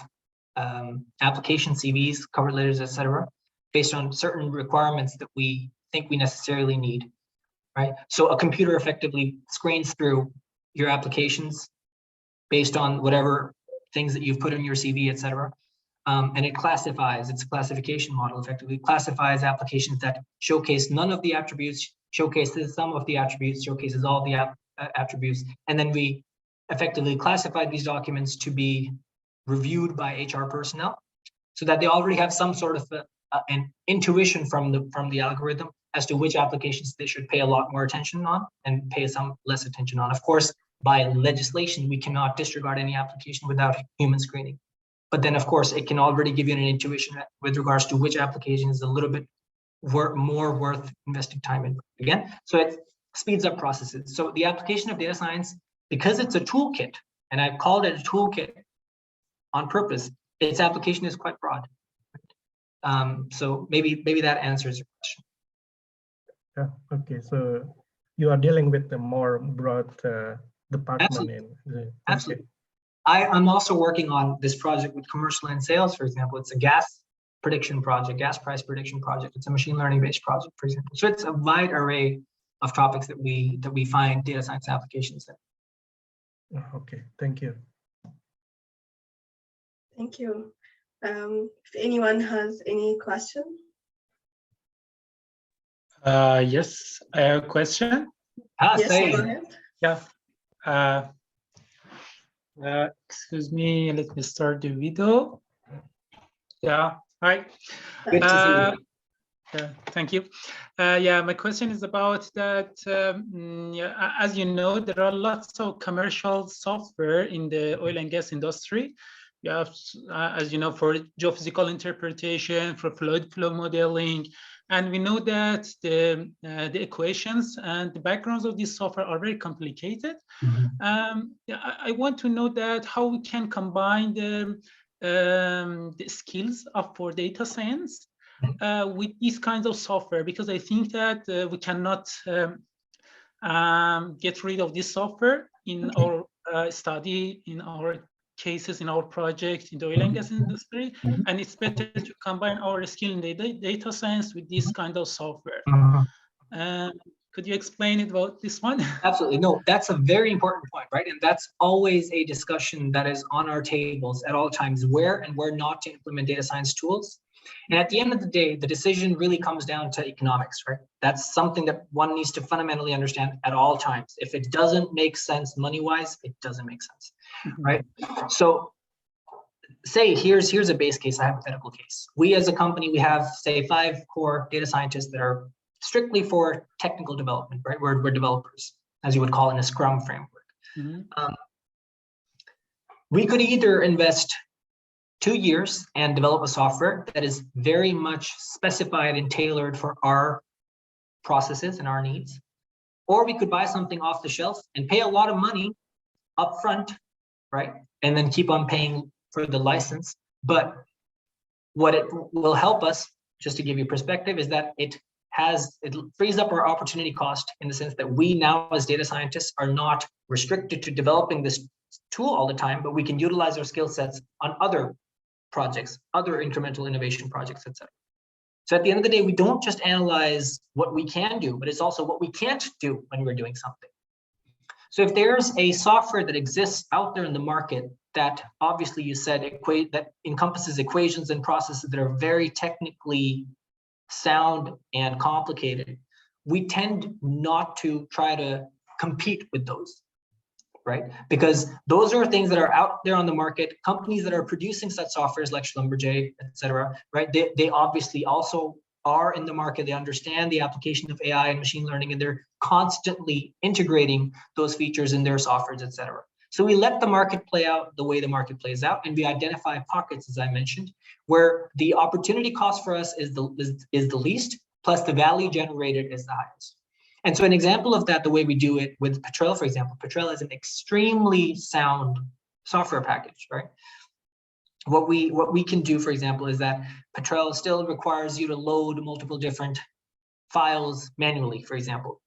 application CVs, cover letters, etc., based on certain requirements that we think we necessarily need, right? So a computer effectively screens through your applications based on whatever things that you've put in your CV, etc., and it classifies. It's a classification model, effectively classifies applications that showcase none of the attributes, showcases some of the attributes, showcases all the attributes, and then we effectively classified these documents to be reviewed by HR personnel, so that they already have some sort of an intuition from the algorithm as to which applications they should pay a lot more attention on and pay some less attention on. Of course, by legislation, we cannot disregard any application without human screening. But then, of course, it can already give you an intuition with regards to which application is a little bit more worth investing time in. Again, so it speeds up processes. So the application of data science, because it's a toolkit, and I've called it a toolkit on purpose, its application is quite broad. So maybe that answers your question. Yeah. Okay. So you are dealing with the more broad department. Absolutely. Absolutely. I'm also working on this project with commercial and sales, for example. It's a gas prediction project, gas price prediction project. It's a machine learning based project, for example. So it's a wide array of topics that we find data science applications in. Okay, thank you. Thank you. If anyone has any question. Yes, I have a question. Yes, go ahead. Yeah. Excuse me, let me start the video. Yeah, hi. Good to see you. Yeah, thank you. Yeah, my question is about that. Yeah, as you know, there are lots of commercial software in the oil and gas industry. You have, as you know, for geophysical interpretation, for fluid flow modeling, and we know that the equations and the backgrounds of this software are very complicated. Mm-hmm. Yeah, I want to know that how we can combine the skills for data science with these kinds of software, because I think that we cannot get rid of this software in our study, in our cases, in our project in the oil and gas industry, and it's better to combine our skill in data science with this kind of software. Could you explain it about this one? Absolutely. No, that's a very important point, right? And that's always a discussion that is on our tables at all times, where and where not to implement data science tools. And at the end of the day, the decision really comes down to economics, right? That's something that one needs to fundamentally understand at all times. If it doesn't make sense money-wise, it doesn't make sense, right? So say here's a base case, a hypothetical case. We as a company, we have say 5 core data scientists that are strictly for technical development, right? We're developers, as you would call in a Scrum framework. Mm-hmm. We could either invest 2 years and develop a software that is very much specified and tailored for our processes and our needs, or we could buy something off the shelf and pay a lot of money up front, right? And then keep on paying for the license. But what it will help us, just to give you perspective, is that it frees up our opportunity cost in the sense that we now as data scientists are not restricted to developing this tool all the time, but we can utilize our skill sets on other projects, other incremental innovation projects, etc. So at the end of the day, we don't just analyze what we can do, but it's also what we can't do when we're doing something. So if there's a software that exists out there in the market that obviously you said that encompasses equations and processes that are very technically sound and complicated, we tend not to try to compete with those, right? Because those are things that are out there on the market. Companies that are producing such softwares like Schlumberger, et cetera, right? They obviously also are in the market. They understand the application of AI and machine learning, and they're constantly integrating those features in their softwares, et cetera. So we let the market play out the way the market plays out, and we identify pockets, as I mentioned, where the opportunity cost for us is the least, plus the value generated is the highest. And so an example of that, the way we do it with Petroleum, for example, Petroleum is an extremely sound software package, right? What we can do, for example, is that Petroleum still requires you to load multiple different files manually, for example.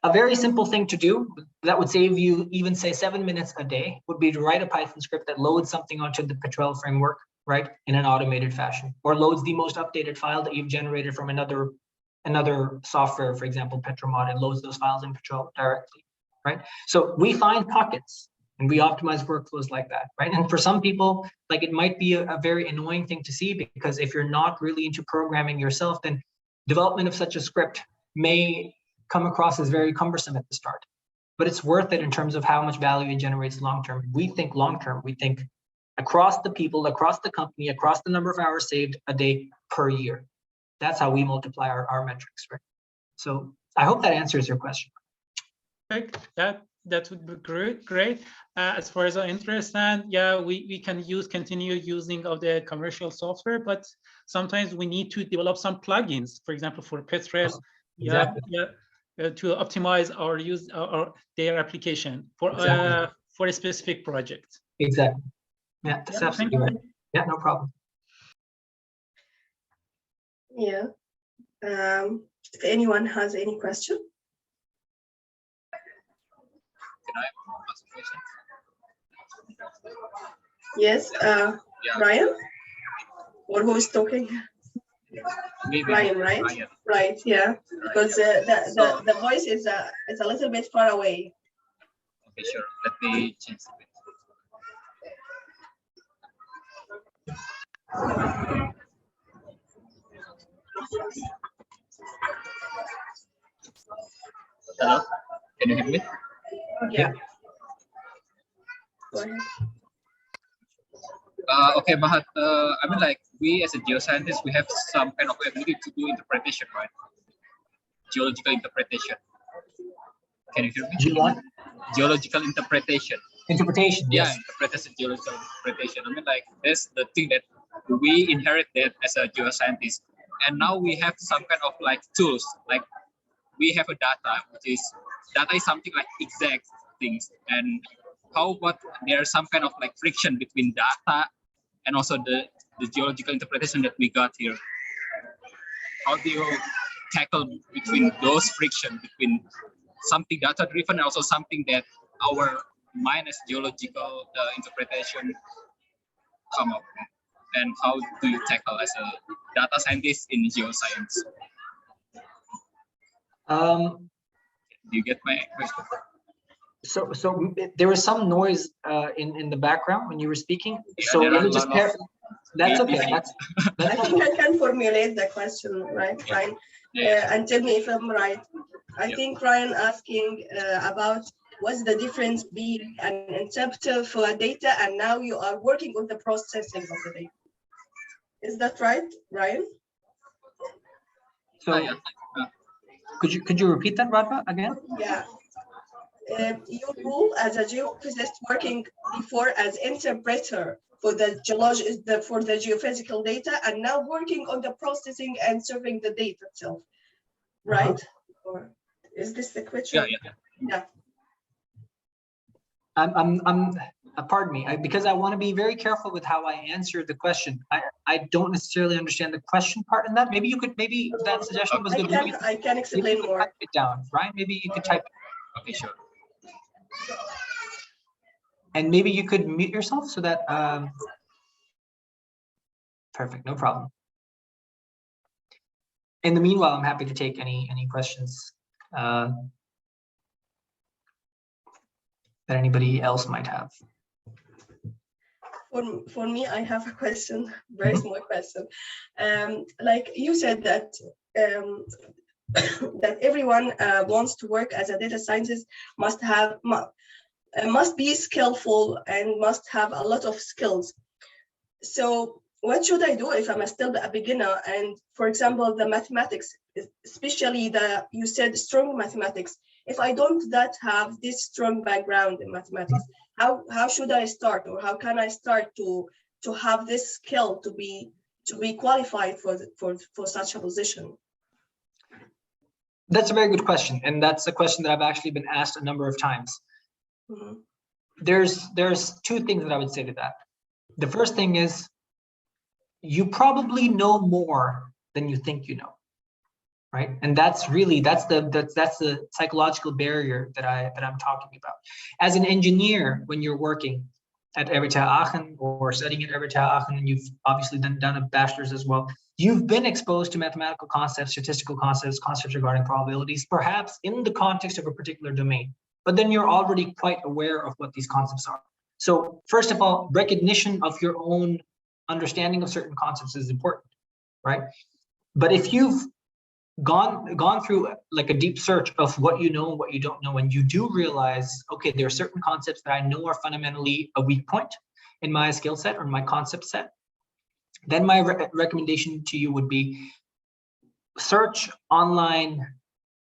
A very simple thing to do that would save you even say 7 minutes a day would be to write a Python script that loads something onto the Petroleum framework, right, in an automated fashion, or loads the most updated file that you've generated from another software, for example, Petromod, and loads those files in Petroleum directly, right? So we find pockets and we optimize workflows like that, right? And for some people, like, it might be a very annoying thing to see, because if you're not really into programming yourself, then development of such a script may come across as very cumbersome at the start, but it's worth it in terms of how much value it generates long-term. We think long-term, we think across the people, across the company, across the number of hours saved a day per year. That's how we multiply our metrics, right? So I hope that answers your question. Perfect. That would be great. As far as I understand, yeah, we can continue using of the commercial software, but sometimes we need to develop some plugins, for example, for Petroleum, Exactly. to optimize our use or their application for a specific project. Exactly. Yeah, that's absolutely right. Yeah, no problem. Yeah. If anyone has any question. Can I ask a question? Yes. Yeah. Ryan? Or who is talking? Maybe Ryan, right? Ryan. Right, yeah. Because the voice is it's a little bit far away. Okay, sure. Let me change a bit. Hello, can you hear me? Yeah. Go ahead. Okay, Mahad. I mean, like, we as a geoscientist, we have some kind of ability to do interpretation, right? Geological interpretation. Can you hear me? Do you want Geological interpretation. interpretation? Yeah, Yes. interpretation, geological interpretation. I mean, like, that's the thing that we inherit that as a geoscientist, and now we have some kind of like tools. Like, we have a data, which is something like exact things. And how about there's some kind of like friction between data and also the geological interpretation that we got here? How do you tackle between those friction between something data driven and also something that our mind as geological interpretation come up? And how do you tackle as a data scientist in geoscience? Do you get my question? So there was some noise in the background when you were speaking. Yeah, so let me just that's okay. That's I think I can formulate the question, right, Ryan? Yeah. And tell me if I'm right. I think Ryan asking about what's the difference being an interpreter for data and now you are working on the processing of the data. Is that right, Ryan? So could you repeat that, Radha, again? Yeah. Your role as a geophysicist working before as interpreter for the geophysical data and now working on the processing and serving the data itself, right? Or is this the question? Yeah. Pardon me, because I want to be very careful with how I answer the question. I don't necessarily understand the question part in that. Maybe that suggestion was good. I can explain more. Type it down, right? Maybe you could type. Okay, sure. And maybe you could mute yourself so that. Perfect, no problem. In the meanwhile, I'm happy to take any questions that anybody else might have. For me, I have a question, very small question. Like you said that that everyone wants to work as a data scientist must be skillful and must have a lot of skills. So what should I do if I'm still a beginner? And for example, the mathematics, especially you said strong mathematics. If I don't have this strong background in mathematics, how should I start, or how can I start to have this skill to be qualified for such a position? That's a very good question, and that's a question that I've actually been asked a number of times. Mm-hmm. There's two things that I would say to that. The first thing is, you probably know more than you think you know, right? And that's the psychological barrier that I'm talking about. As an engineer, when you're working at RWTH Aachen or studying at RWTH Aachen, and you've obviously done a bachelor's as well, you've been exposed to mathematical concepts, statistical concepts regarding probabilities, perhaps in the context of a particular domain, but then you're already quite aware of what these concepts are. So first of all, recognition of your own understanding of certain concepts is important, right? But if you've gone through like a deep search of what you know and what you don't know, and you do realize, okay, there are certain concepts that I know are fundamentally a weak point in my skill set or my concept set, then my recommendation to you would be search online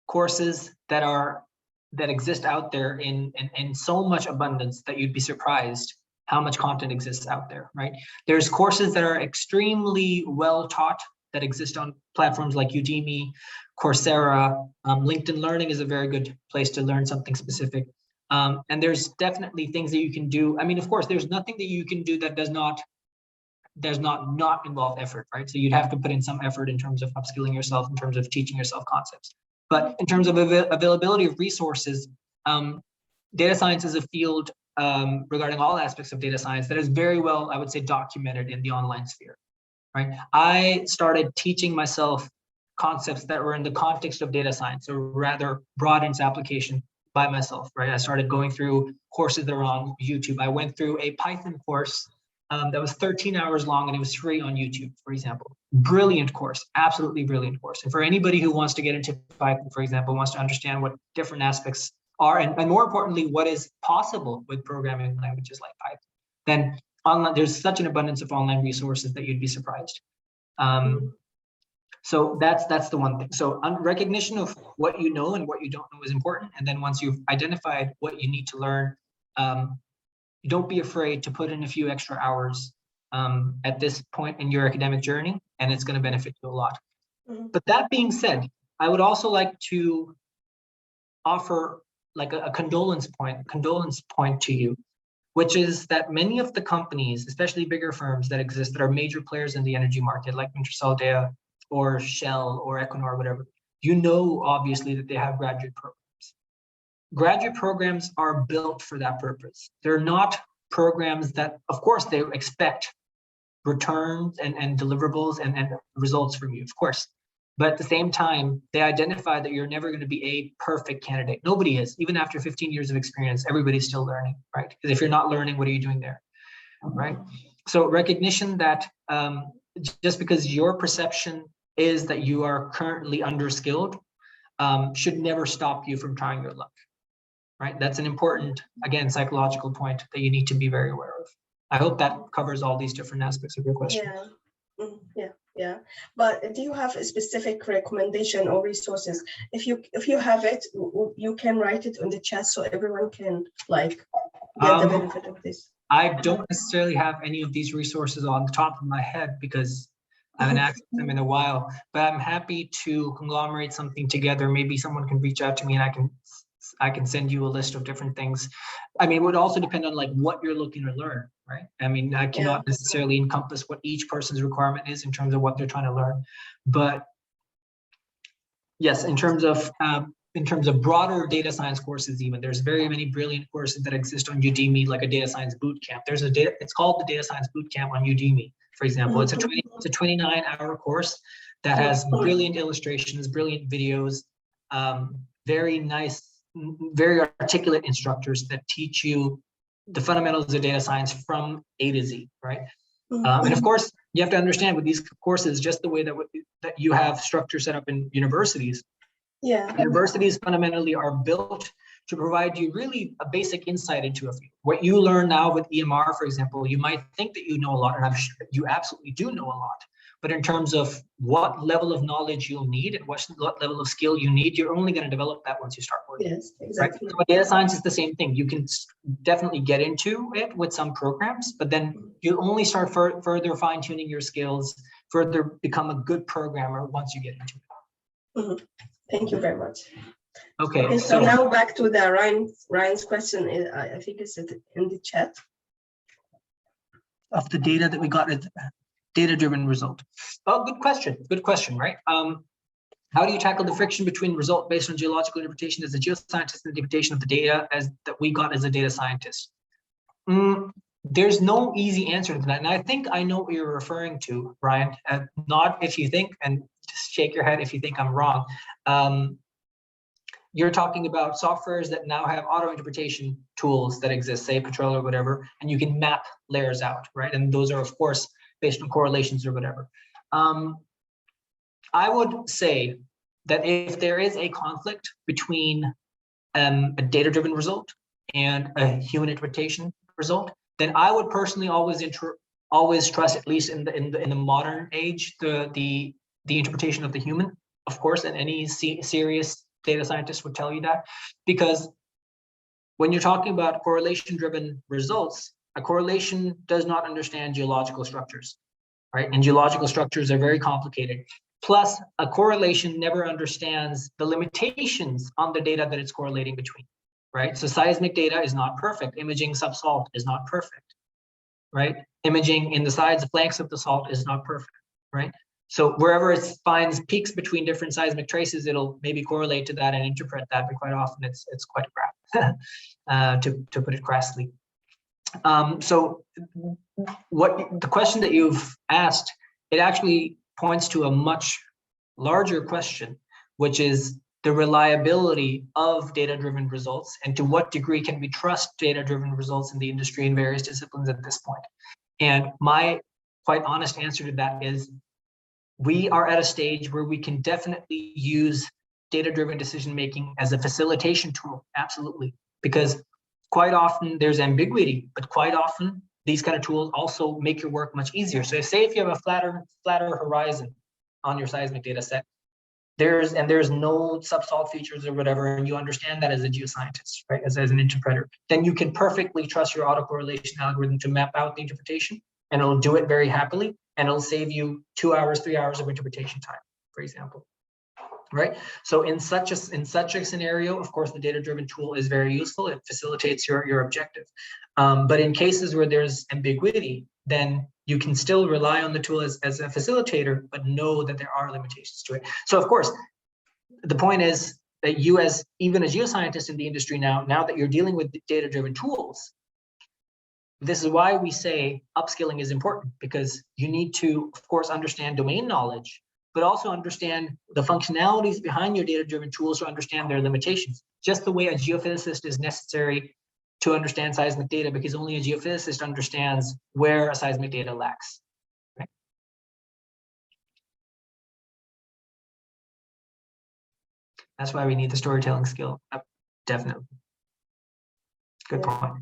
courses that exist out there in so much abundance that you'd be surprised how much content exists out there, right? There's courses that are extremely well taught that exist on platforms like Udemy, Coursera. LinkedIn Learning is a very good place to learn something specific. And there's definitely things that you can do. I mean, of course, there's nothing that you can do that does not involve effort, right? So you'd have to put in some effort in terms of upskilling yourself, in terms of teaching yourself concepts. But in terms of availability of resources, data science is a field regarding all aspects of data science that is very well, I would say, documented in the online sphere, right? I started teaching myself concepts that were in the context of data science, or rather broad into application by myself, right? I started going through courses that are on YouTube. I went through a Python course that was 13 hours long, and it was free on YouTube, for example. Brilliant course, absolutely brilliant course. And for anybody who wants to get into Python, for example, wants to understand what different aspects are, and more importantly, what is possible with programming languages like Python, then online, there's such an abundance of online resources that you'd be surprised. So that's the one thing. So recognition of what you know and what you don't know is important. And then once you've identified what you need to learn, don't be afraid to put in a few extra hours at this point in your academic journey, and it's going to benefit you a lot. But that being said, I would also like to offer like a condolence point to you, which is that many of the companies, especially bigger firms that exist, that are major players in the energy market, like Wintershall or Shell or Equinor, whatever, you know, obviously that they have graduate programs. Graduate programs are built for that purpose. They're not programs that, of course, they expect returns and deliverables and results from you, of course. But at the same time, they identify that you're never going to be a perfect candidate. Nobody is. Even after 15 years of experience, everybody's still learning, right? Because if you're not learning, what are you doing there, right? So recognition that just because your perception is that you are currently underskilled should never stop you from trying your luck. right? That's an important, again, psychological point that you need to be very aware of. I hope that covers all these different aspects of your question. Yeah. Yeah. But do you have a specific recommendation or resources? If you have it, you can write it on the chat so everyone can like get the benefit of this. I don't necessarily have any of these resources on the top of my head because I haven't accessed them in a while, but I'm happy to conglomerate something together. Maybe someone can reach out to me and I can send you a list of different things. I mean, it would also depend on like what you're looking to learn, right? I mean, I cannot necessarily encompass what each person's requirement is in terms of what they're trying to learn. But yes, in terms of broader data science courses, even there's very many brilliant courses that exist on Udemy, like a data science boot camp. It's called the data science boot camp on Udemy, for example. It's a 29-hour course that has brilliant illustrations, brilliant videos, very nice, very articulate instructors that teach you the fundamentals of data science from A to Z, right? And of course, you have to understand with these courses, just the way that you have structure set up in universities. Yeah. Universities fundamentally are built to provide you really a basic insight into a field. What you learn now with EMR, for example, you might think that you know a lot, and I'm sure you absolutely do know a lot. But in terms of what level of knowledge you'll need and what level of skill you need, you're only going to develop that once you start working. Yes, exactly. Right? So data science is the same thing. You can definitely get into it with some programs, but then you only start further fine-tuning your skills, further become a good programmer once you get into it. Thank you very much. Okay, so now back to the Ryan's question. I think it's in the chat. Of the data that we got at data-driven result. Oh, good question, right? How do you tackle the friction between result based on geological interpretation as a geoscientist and the interpretation of the data that we got as a data scientist? There's no easy answer to that. And I think I know what you're referring to, Brian. Nod if you think, and just shake your head if you think I'm wrong. You're talking about softwares that now have auto interpretation tools that exist, say Petroleum or whatever, and you can map layers out, right? And those are, of course, based on correlations or whatever. I would say that if there is a conflict between a data-driven result and a human interpretation result, then I would personally always trust, at least in the modern age, the interpretation of the human, of course, and any serious data scientist would tell you that, because when you're talking about correlation-driven results, a correlation does not understand geological structures, right? And geological structures are very complicated. Plus, a correlation never understands the limitations on the data that it's correlating between, right? So seismic data is not perfect. Imaging subsalt is not perfect, right? Imaging in the sides, flanks of the salt is not perfect, right? So wherever it finds peaks between different seismic traces, it'll maybe correlate to that and interpret that, but quite often it's quite crap, to put it crassly. So the question that you've asked, it actually points to a much larger question, which is the reliability of data-driven results, and to what degree can we trust data-driven results in the industry in various disciplines at this point. And my quite honest answer to that is, we are at a stage where we can definitely use data-driven decision-making as a facilitation tool, absolutely. Because quite often there's ambiguity, but quite often these kind of tools also make your work much easier. So say if you have a flatter horizon on your seismic data set, there's no subsalt features or whatever, and you understand that as a geoscientist, right, as an interpreter, then you can perfectly trust your autocorrelation algorithm to map out the interpretation, and it'll do it very happily, and it'll save you 2 hours, 3 hours of interpretation time, for example, right? So in such a scenario, of course, the data-driven tool is very useful. It facilitates your objective. But in cases where there's ambiguity, then you can still rely on the tool as a facilitator, but know that there are limitations to it. So of course, the point is that you, as even a geoscientist in the industry now that you're dealing with data-driven tools, this is why we say upskilling is important, because you need to, of course, understand domain knowledge, but also understand the functionalities behind your data-driven tools to understand their limitations. Just the way a geophysicist is necessary to understand seismic data, because only a geophysicist understands where a seismic data lacks. Right? That's why we need the storytelling skill, definitely. Good point.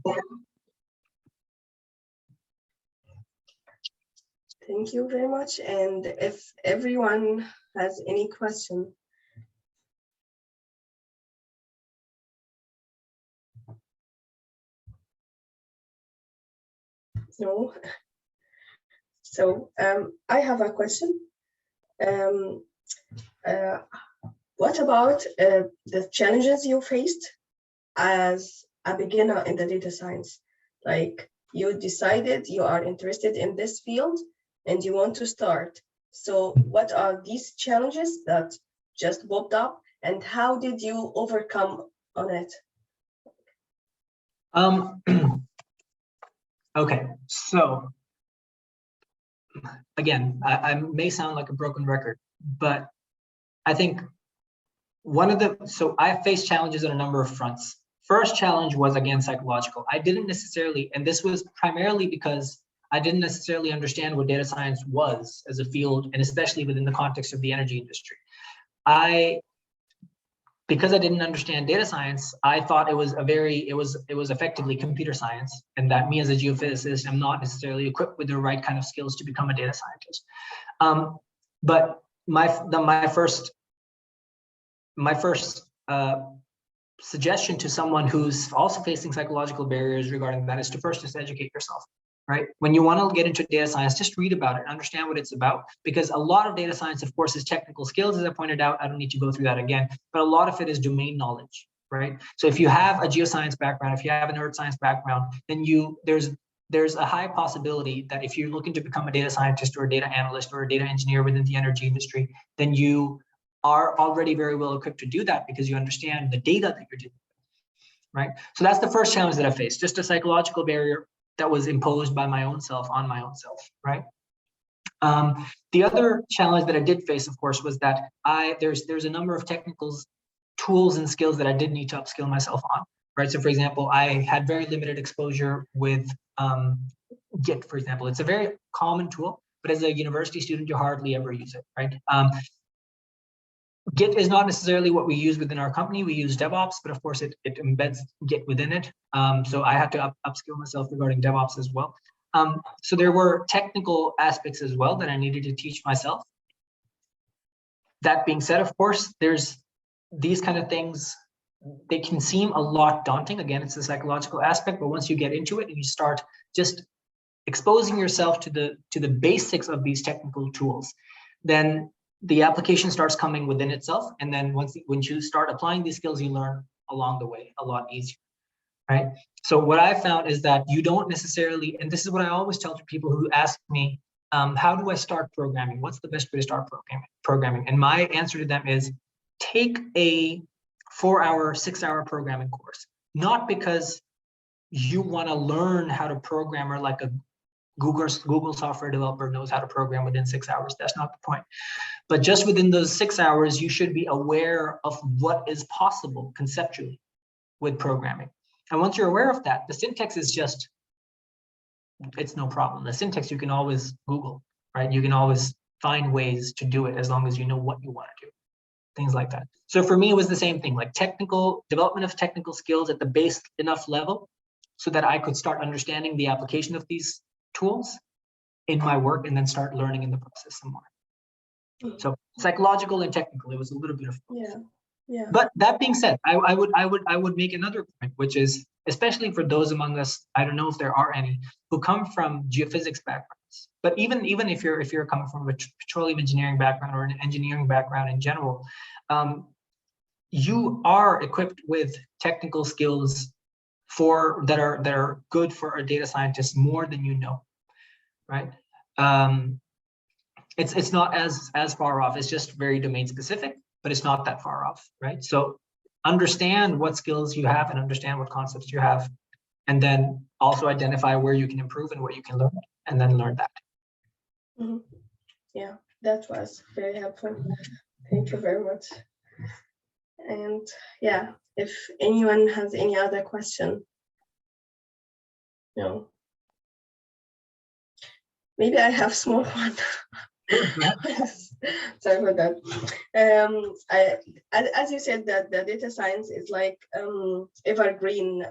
Thank you very much. And if everyone has any question. No. So I have a question. What about the challenges you faced as a beginner in the data science? Like you decided you are interested in this field and you want to start. So what are these challenges that just popped up and how did you overcome on it? Okay, so again, I may sound like a broken record, but I think so I faced challenges on a number of fronts. First challenge was, again, psychological. I didn't necessarily, and this was primarily because I didn't necessarily understand what data science was as a field, and especially within the context of the energy industry. Because I didn't understand data science, I thought it was effectively computer science, and that me as a geophysicist, I'm not necessarily equipped with the right kind of skills to become a data scientist. But my first suggestion to someone who's also facing psychological barriers regarding that is to first just educate yourself, right? When you want to get into data science, just read about it, understand what it's about, because a lot of data science, of course, is technical skills, as I pointed out. I don't need to go through that again, but a lot of it is domain knowledge, right? So if you have a geoscience background, if you have an earth science background, then there's a high possibility that if you're looking to become a data scientist or a data analyst or a data engineer within the energy industry, then you are already very well equipped to do that because you understand the data that you're dealing with, right? So that's the first challenge that I faced, just a psychological barrier that was imposed by my own self on my own self, right? The other challenge that I did face, of course, was that there's a number of technical tools and skills that I did need to upskill myself on, right? So for example, I had very limited exposure with Git, for example. It's a very common tool, but as a university student, you hardly ever use it, right? Git is not necessarily what we use within our company. We use DevOps, but of course it embeds Git within it. So I had to upskill myself regarding DevOps as well. So there were technical aspects as well that I needed to teach myself. That being said, of course, there's these kind of things, they can seem a lot daunting. Again, it's a psychological aspect, but once you get into it and you start just exposing yourself to the basics of these technical tools, then the application starts coming within itself. And then once you start applying these skills, you learn along the way a lot easier, right? So what I found is that you don't necessarily, and this is what I always tell to people who ask me, how do I start programming? What's the best way to start programming? And my answer to them is take a 4-hour, 6-hour programming course, not because you want to learn how to program or like a Google software developer knows how to program within 6 hours. That's not the point. But just within those 6 hours, you should be aware of what is possible conceptually with programming. And once you're aware of that, the syntax is just, it's no problem. The syntax you can always Google, right? You can always find ways to do it as long as you know what you want to do, things like that. So for me, it was the same thing, like development of technical skills at the base enough level so that I could start understanding the application of these tools in my work and then start learning in the process some more. So psychological and technical, it was a little bit of both. Yeah. But that being said, I would make another point, which is, especially for those among us, I don't know if there are any, who come from geophysics backgrounds, but even if you're coming from a petroleum engineering background or an engineering background in general, you are equipped with technical skills that are good for a data scientist more than you know, right? It's not as far off. It's just very domain specific, but it's not that far off, right? So understand what skills you have and understand what concepts you have, and then also identify where you can improve and what you can learn, and then learn that. Mm-hmm. Yeah, that was very helpful. Thank you very much. And yeah, if anyone has any other question, no. Maybe I have small one. Sorry for that. As you said, that the data science is like evergreen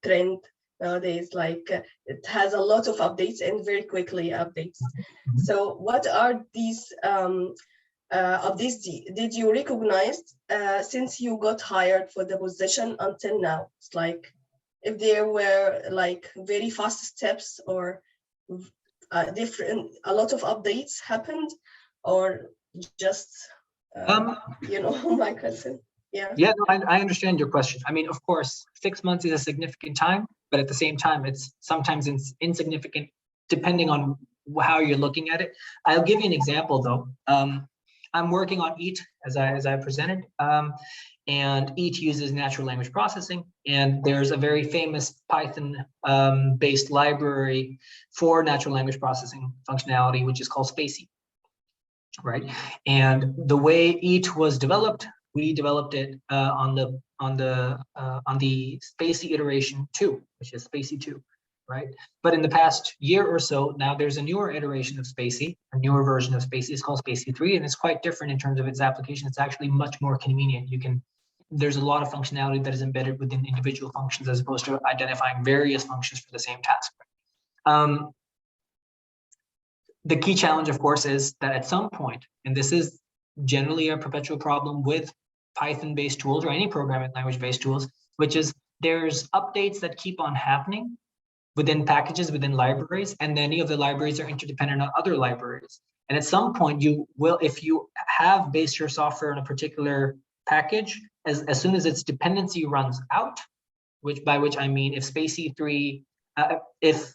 trend nowadays. Like it has a lot of updates and very quickly updates. So, what are these updates? Did you recognize since you got hired for the position until now? It's like if there were like very fast steps or a lot of updates happened, or just you know, my question. Yeah. Yeah, no, I understand your question. I mean, of course, 6 months is a significant time, but at the same time, it's sometimes insignificant depending on how you're looking at it. I'll give you an example though. I'm working on EAT as I presented, and EAT uses natural language processing, and there's a very famous Python based library for natural language processing functionality, which is called spaCy, right? And the way EAT was developed, we developed it on the spaCy iteration 2, which is spaCy 2, right? But in the past year or so, now there's a newer iteration of spaCy, a newer version of spaCy. It's called spaCy 3, and it's quite different in terms of its application. It's actually much more convenient. There's a lot of functionality that is embedded within individual functions as opposed to identifying various functions for the same task. The key challenge, of course, is that at some point, and this is generally a perpetual problem with Python-based tools or any programming language-based tools, which is there's updates that keep on happening within packages, within libraries, and many of the libraries are interdependent on other libraries. And at some point, you will, if you have based your software on a particular package, as soon as its dependency runs out, by which I mean if spaCy 3, if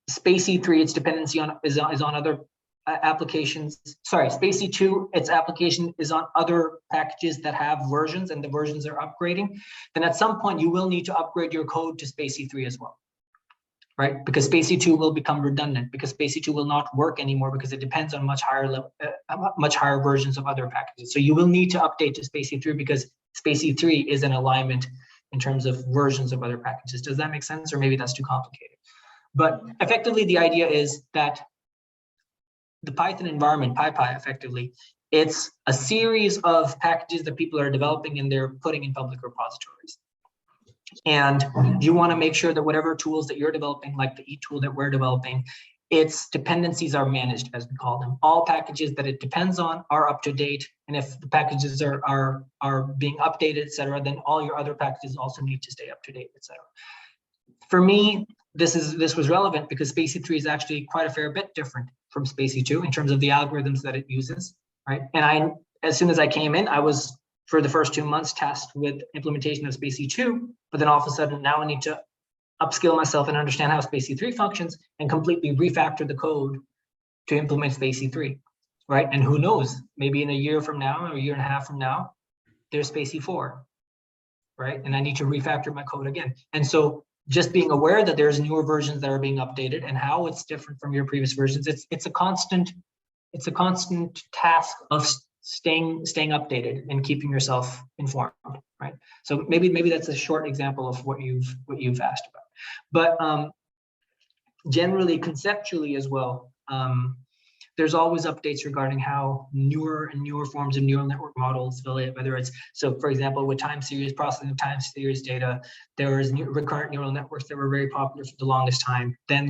spaCy 3, its dependency is on other applications. Sorry, spaCy 2, its application is on other packages that have versions, and the versions are upgrading. Then at some point you will need to upgrade your code to spaCy 3 as well, right? Because spaCy 2 will become redundant, because spaCy 2 will not work anymore because it depends on much higher versions of other packages. So you will need to update to spaCy 3 because spaCy 3 is in alignment in terms of versions of other packages. Does that make sense? Or maybe that's too complicated. But effectively, the idea is that the Python environment, PyPy, effectively, it's a series of packages that people are developing and they're putting in public repositories. And you want to make sure that whatever tools that you're developing, like the EAT tool that we're developing, its dependencies are managed, as we call them. All packages that it depends on are up to date. And if the packages are being updated, et cetera, then all your other packages also need to stay up to date, et cetera. For me, this was relevant because spaCy 3 is actually quite a fair bit different from spaCy 2 in terms of the algorithms that it uses, right? And as soon as I came in, I was, for the first 2 months, tasked with implementation of spaCy 2, but then all of a sudden now I need to upskill myself and understand how spaCy 3 functions and completely refactor the code to implement spaCy 3, right? And who knows, maybe in a year from now or a year and a half from now, there's spaCy 4, right? And I need to refactor my code again. And so just being aware that there's newer versions that are being updated and how it's different from your previous versions, it's a constant task of staying updated and keeping yourself informed, right? So maybe that's a short example of what you've asked about. But generally, conceptually as well, there's always updates regarding how newer and newer forms of neural network models, whether it's, so for example, with time series processing of time series data, there was recurrent neural networks that were very popular for the longest time. Then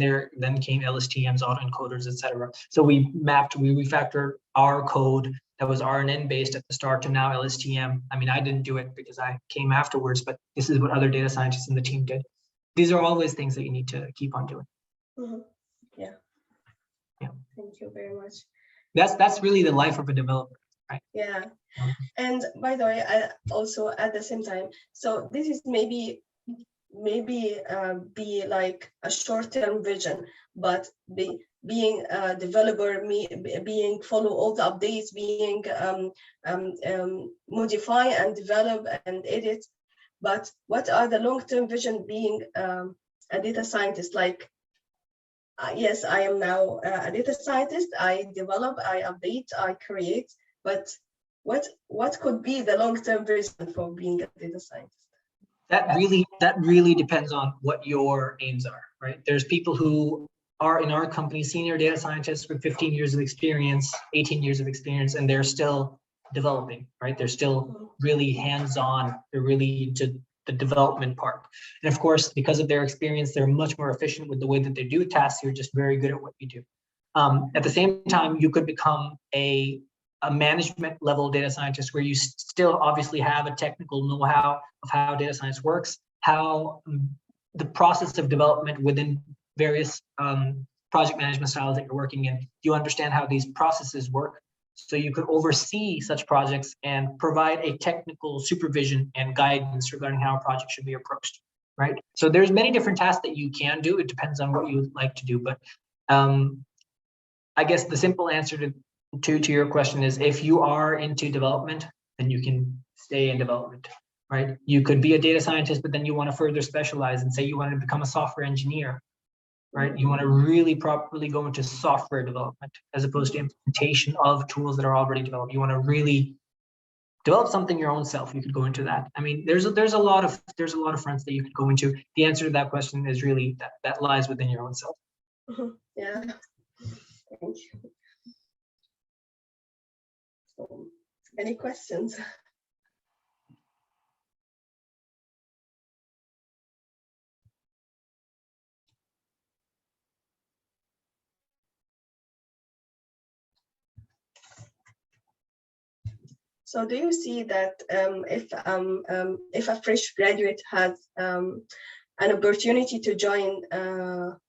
came LSTMs, autoencoders, etc. So we refactored our code that was RNN based at the start to now LSTM. I mean, I didn't do it because I came afterwards, but this is what other data scientists in the team did. These are always things that you need to keep on doing. Mm-hmm. Yeah. Yeah. Thank you very much. That's really the life of a developer, right? Yeah. And by the way, I also at the same time, so this is maybe be like a short-term vision, but being a developer, being follow all the updates, being modify and develop and edit. But what are the long-term vision being a data scientist? Like, yes, I am now a data scientist. I develop, I update, I create. But what could be the long-term vision for being a data scientist? That really depends on what your aims are, right? There's people who are in our company senior data scientists with 15 years of experience, 18 years of experience, and they're still developing, right? They're still really hands-on. They're really into the development part. And of course, because of their experience, they're much more efficient with the way that they do tasks. You're just very good at what you do. At the same time, you could become a management level data scientist where you still obviously have a technical know-how of how data science works, how the process of development within various project management styles that you're working in. You understand how these processes work, so you could oversee such projects and provide a technical supervision and guidance regarding how a project should be approached, right? So there's many different tasks that you can do. It depends on what you like to do, but I guess the simple answer to your question is, if you are into development, then you can stay in development, right? You could be a data scientist, but then you want to further specialize and say you want to become a software engineer, right? You want to really properly go into software development as opposed to implementation of tools that are already developed. You want to really develop something your own self. You could go into that. I mean, there's a lot of fronts that you could go into. The answer to that question is really that lies within your own self. Yeah. Thank you. So, any questions? So do you see that if a fresh graduate has an opportunity to join the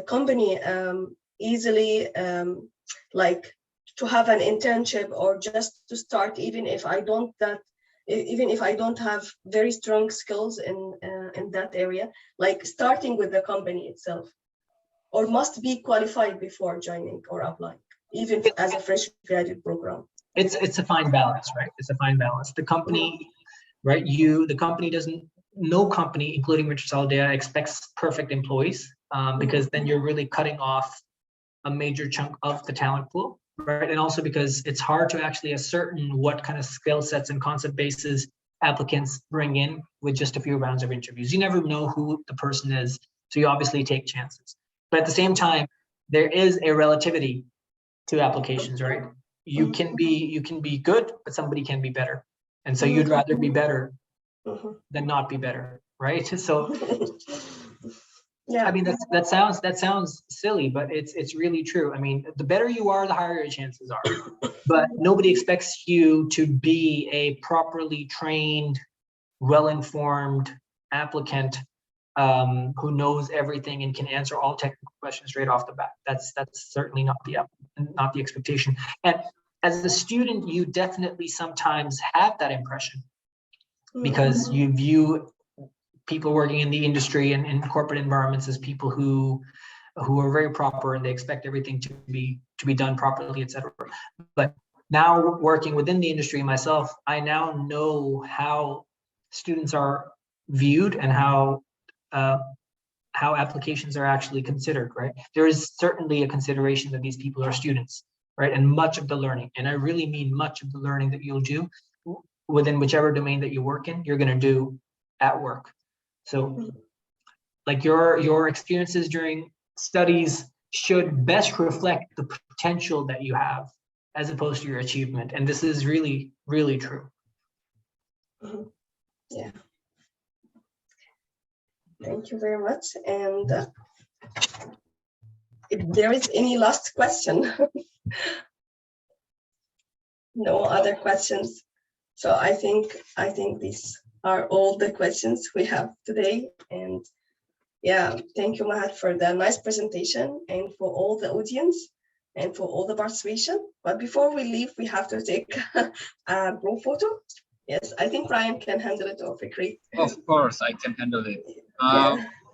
company easily, like to have an internship or just to start, even if I don't have very strong skills in that area, like starting with the company itself, or must be qualified before joining or applying, even as a fresh graduate program? It's a fine balance, right? It's a fine balance. The company, right? No company, including Wintershall Data, expects perfect employees, because then you're really cutting off a major chunk of the talent pool, right? And also because it's hard to actually ascertain what kind of skill sets and concept bases applicants bring in with just a few rounds of interviews. You never know who the person is, so you obviously take chances. But at the same time, there is a relativity to applications, right? You can be good, but somebody can be better. And so you'd rather be better than not be better, right? So yeah, I mean, that sounds silly, but it's really true. I mean, the better you are, the higher your chances are. But nobody expects you to be a properly trained, well-informed applicant who knows everything and can answer all technical questions right off the bat. That's certainly not the expectation. And as a student, you definitely sometimes have that impression because you view people working in the industry and in corporate environments as people who are very proper and they expect everything to be done properly, etc. But now working within the industry myself, I now know how students are viewed and how applications are actually considered, right? There is certainly a consideration that these people are students, right? And much of the learning, and I really mean much of the learning that you'll do within whichever domain that you work in, you're going to do at work. So like your experiences during studies should best reflect the potential that you have as opposed to your achievement. And this is really, really true. Yeah. Thank you very much. And if there is any last question, no other questions. So I think these are all the questions we have today. And yeah, thank you, Mahad, for the nice presentation and for all the audience and for all the participation. But before we leave, we have to take a group photo. Yes, I think Ryan can handle it, or Fikri. Of course, I can handle it.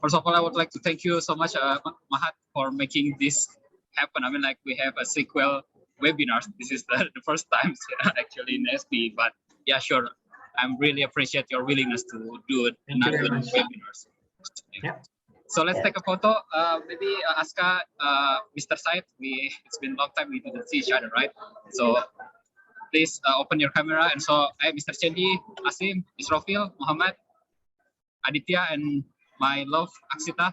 First of all, I would like to thank you so much, Mahad, for making this happen. I mean, like, we have a sequel webinars. This is the first time actually in SP, but yeah, sure. I'm really appreciate your willingness to do another webinars. Yeah. So let's take a photo. Maybe Aska, Mr. Said, it's been a long time we didn't see each other, right? So please open your camera and so Mr. Chendi, Asim, Israfil, Muhammad, Aditya, and my love Aksita.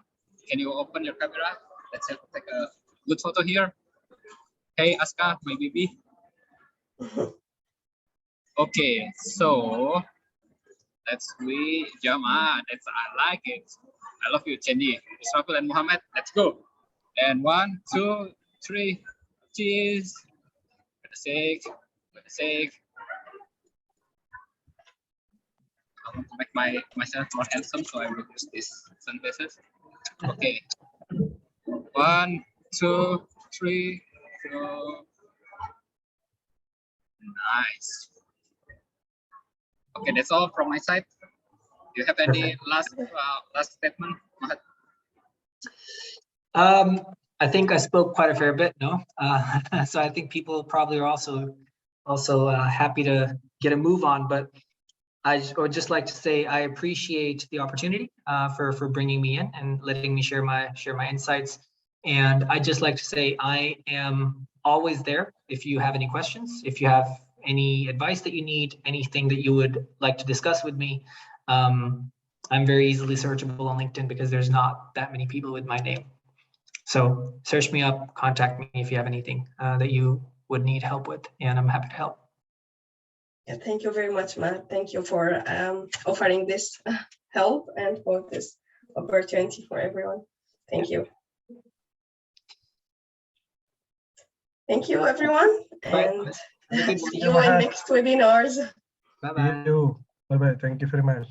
Can you open your camera? let's take a good photo here. Hey, Aska, my baby. Okay, so let's Jama. That's I like it. I love you, Chendi, Israfil, and Muhammad. Let's go. And 1, 2, 3. Cheers. For the sake. For the sake. I want to make myself more handsome, so I will use these sunglasses. Okay. 1, 2, 3, 4. Nice. Okay, that's all from my side. Do you have any last statement, Mahad? I think I spoke quite a fair bit, no? So I think people probably are also happy to get a move on, but I would just like to say I appreciate the opportunity for bringing me in and letting me share my insights. And I'd just like to say I am always there if you have any questions, if you have any advice that you need, anything that you would like to discuss with me. I'm very easily searchable on LinkedIn because there's not that many people with my name. So search me up, contact me if you have anything that you would need help with, and I'm happy to help. Yeah, thank you very much, Matt. Thank you for offering this help and for this opportunity for everyone. Thank you. Thank you, everyone, and see you in next webinars. Bye-bye. You too. Bye-bye. Thank you very much.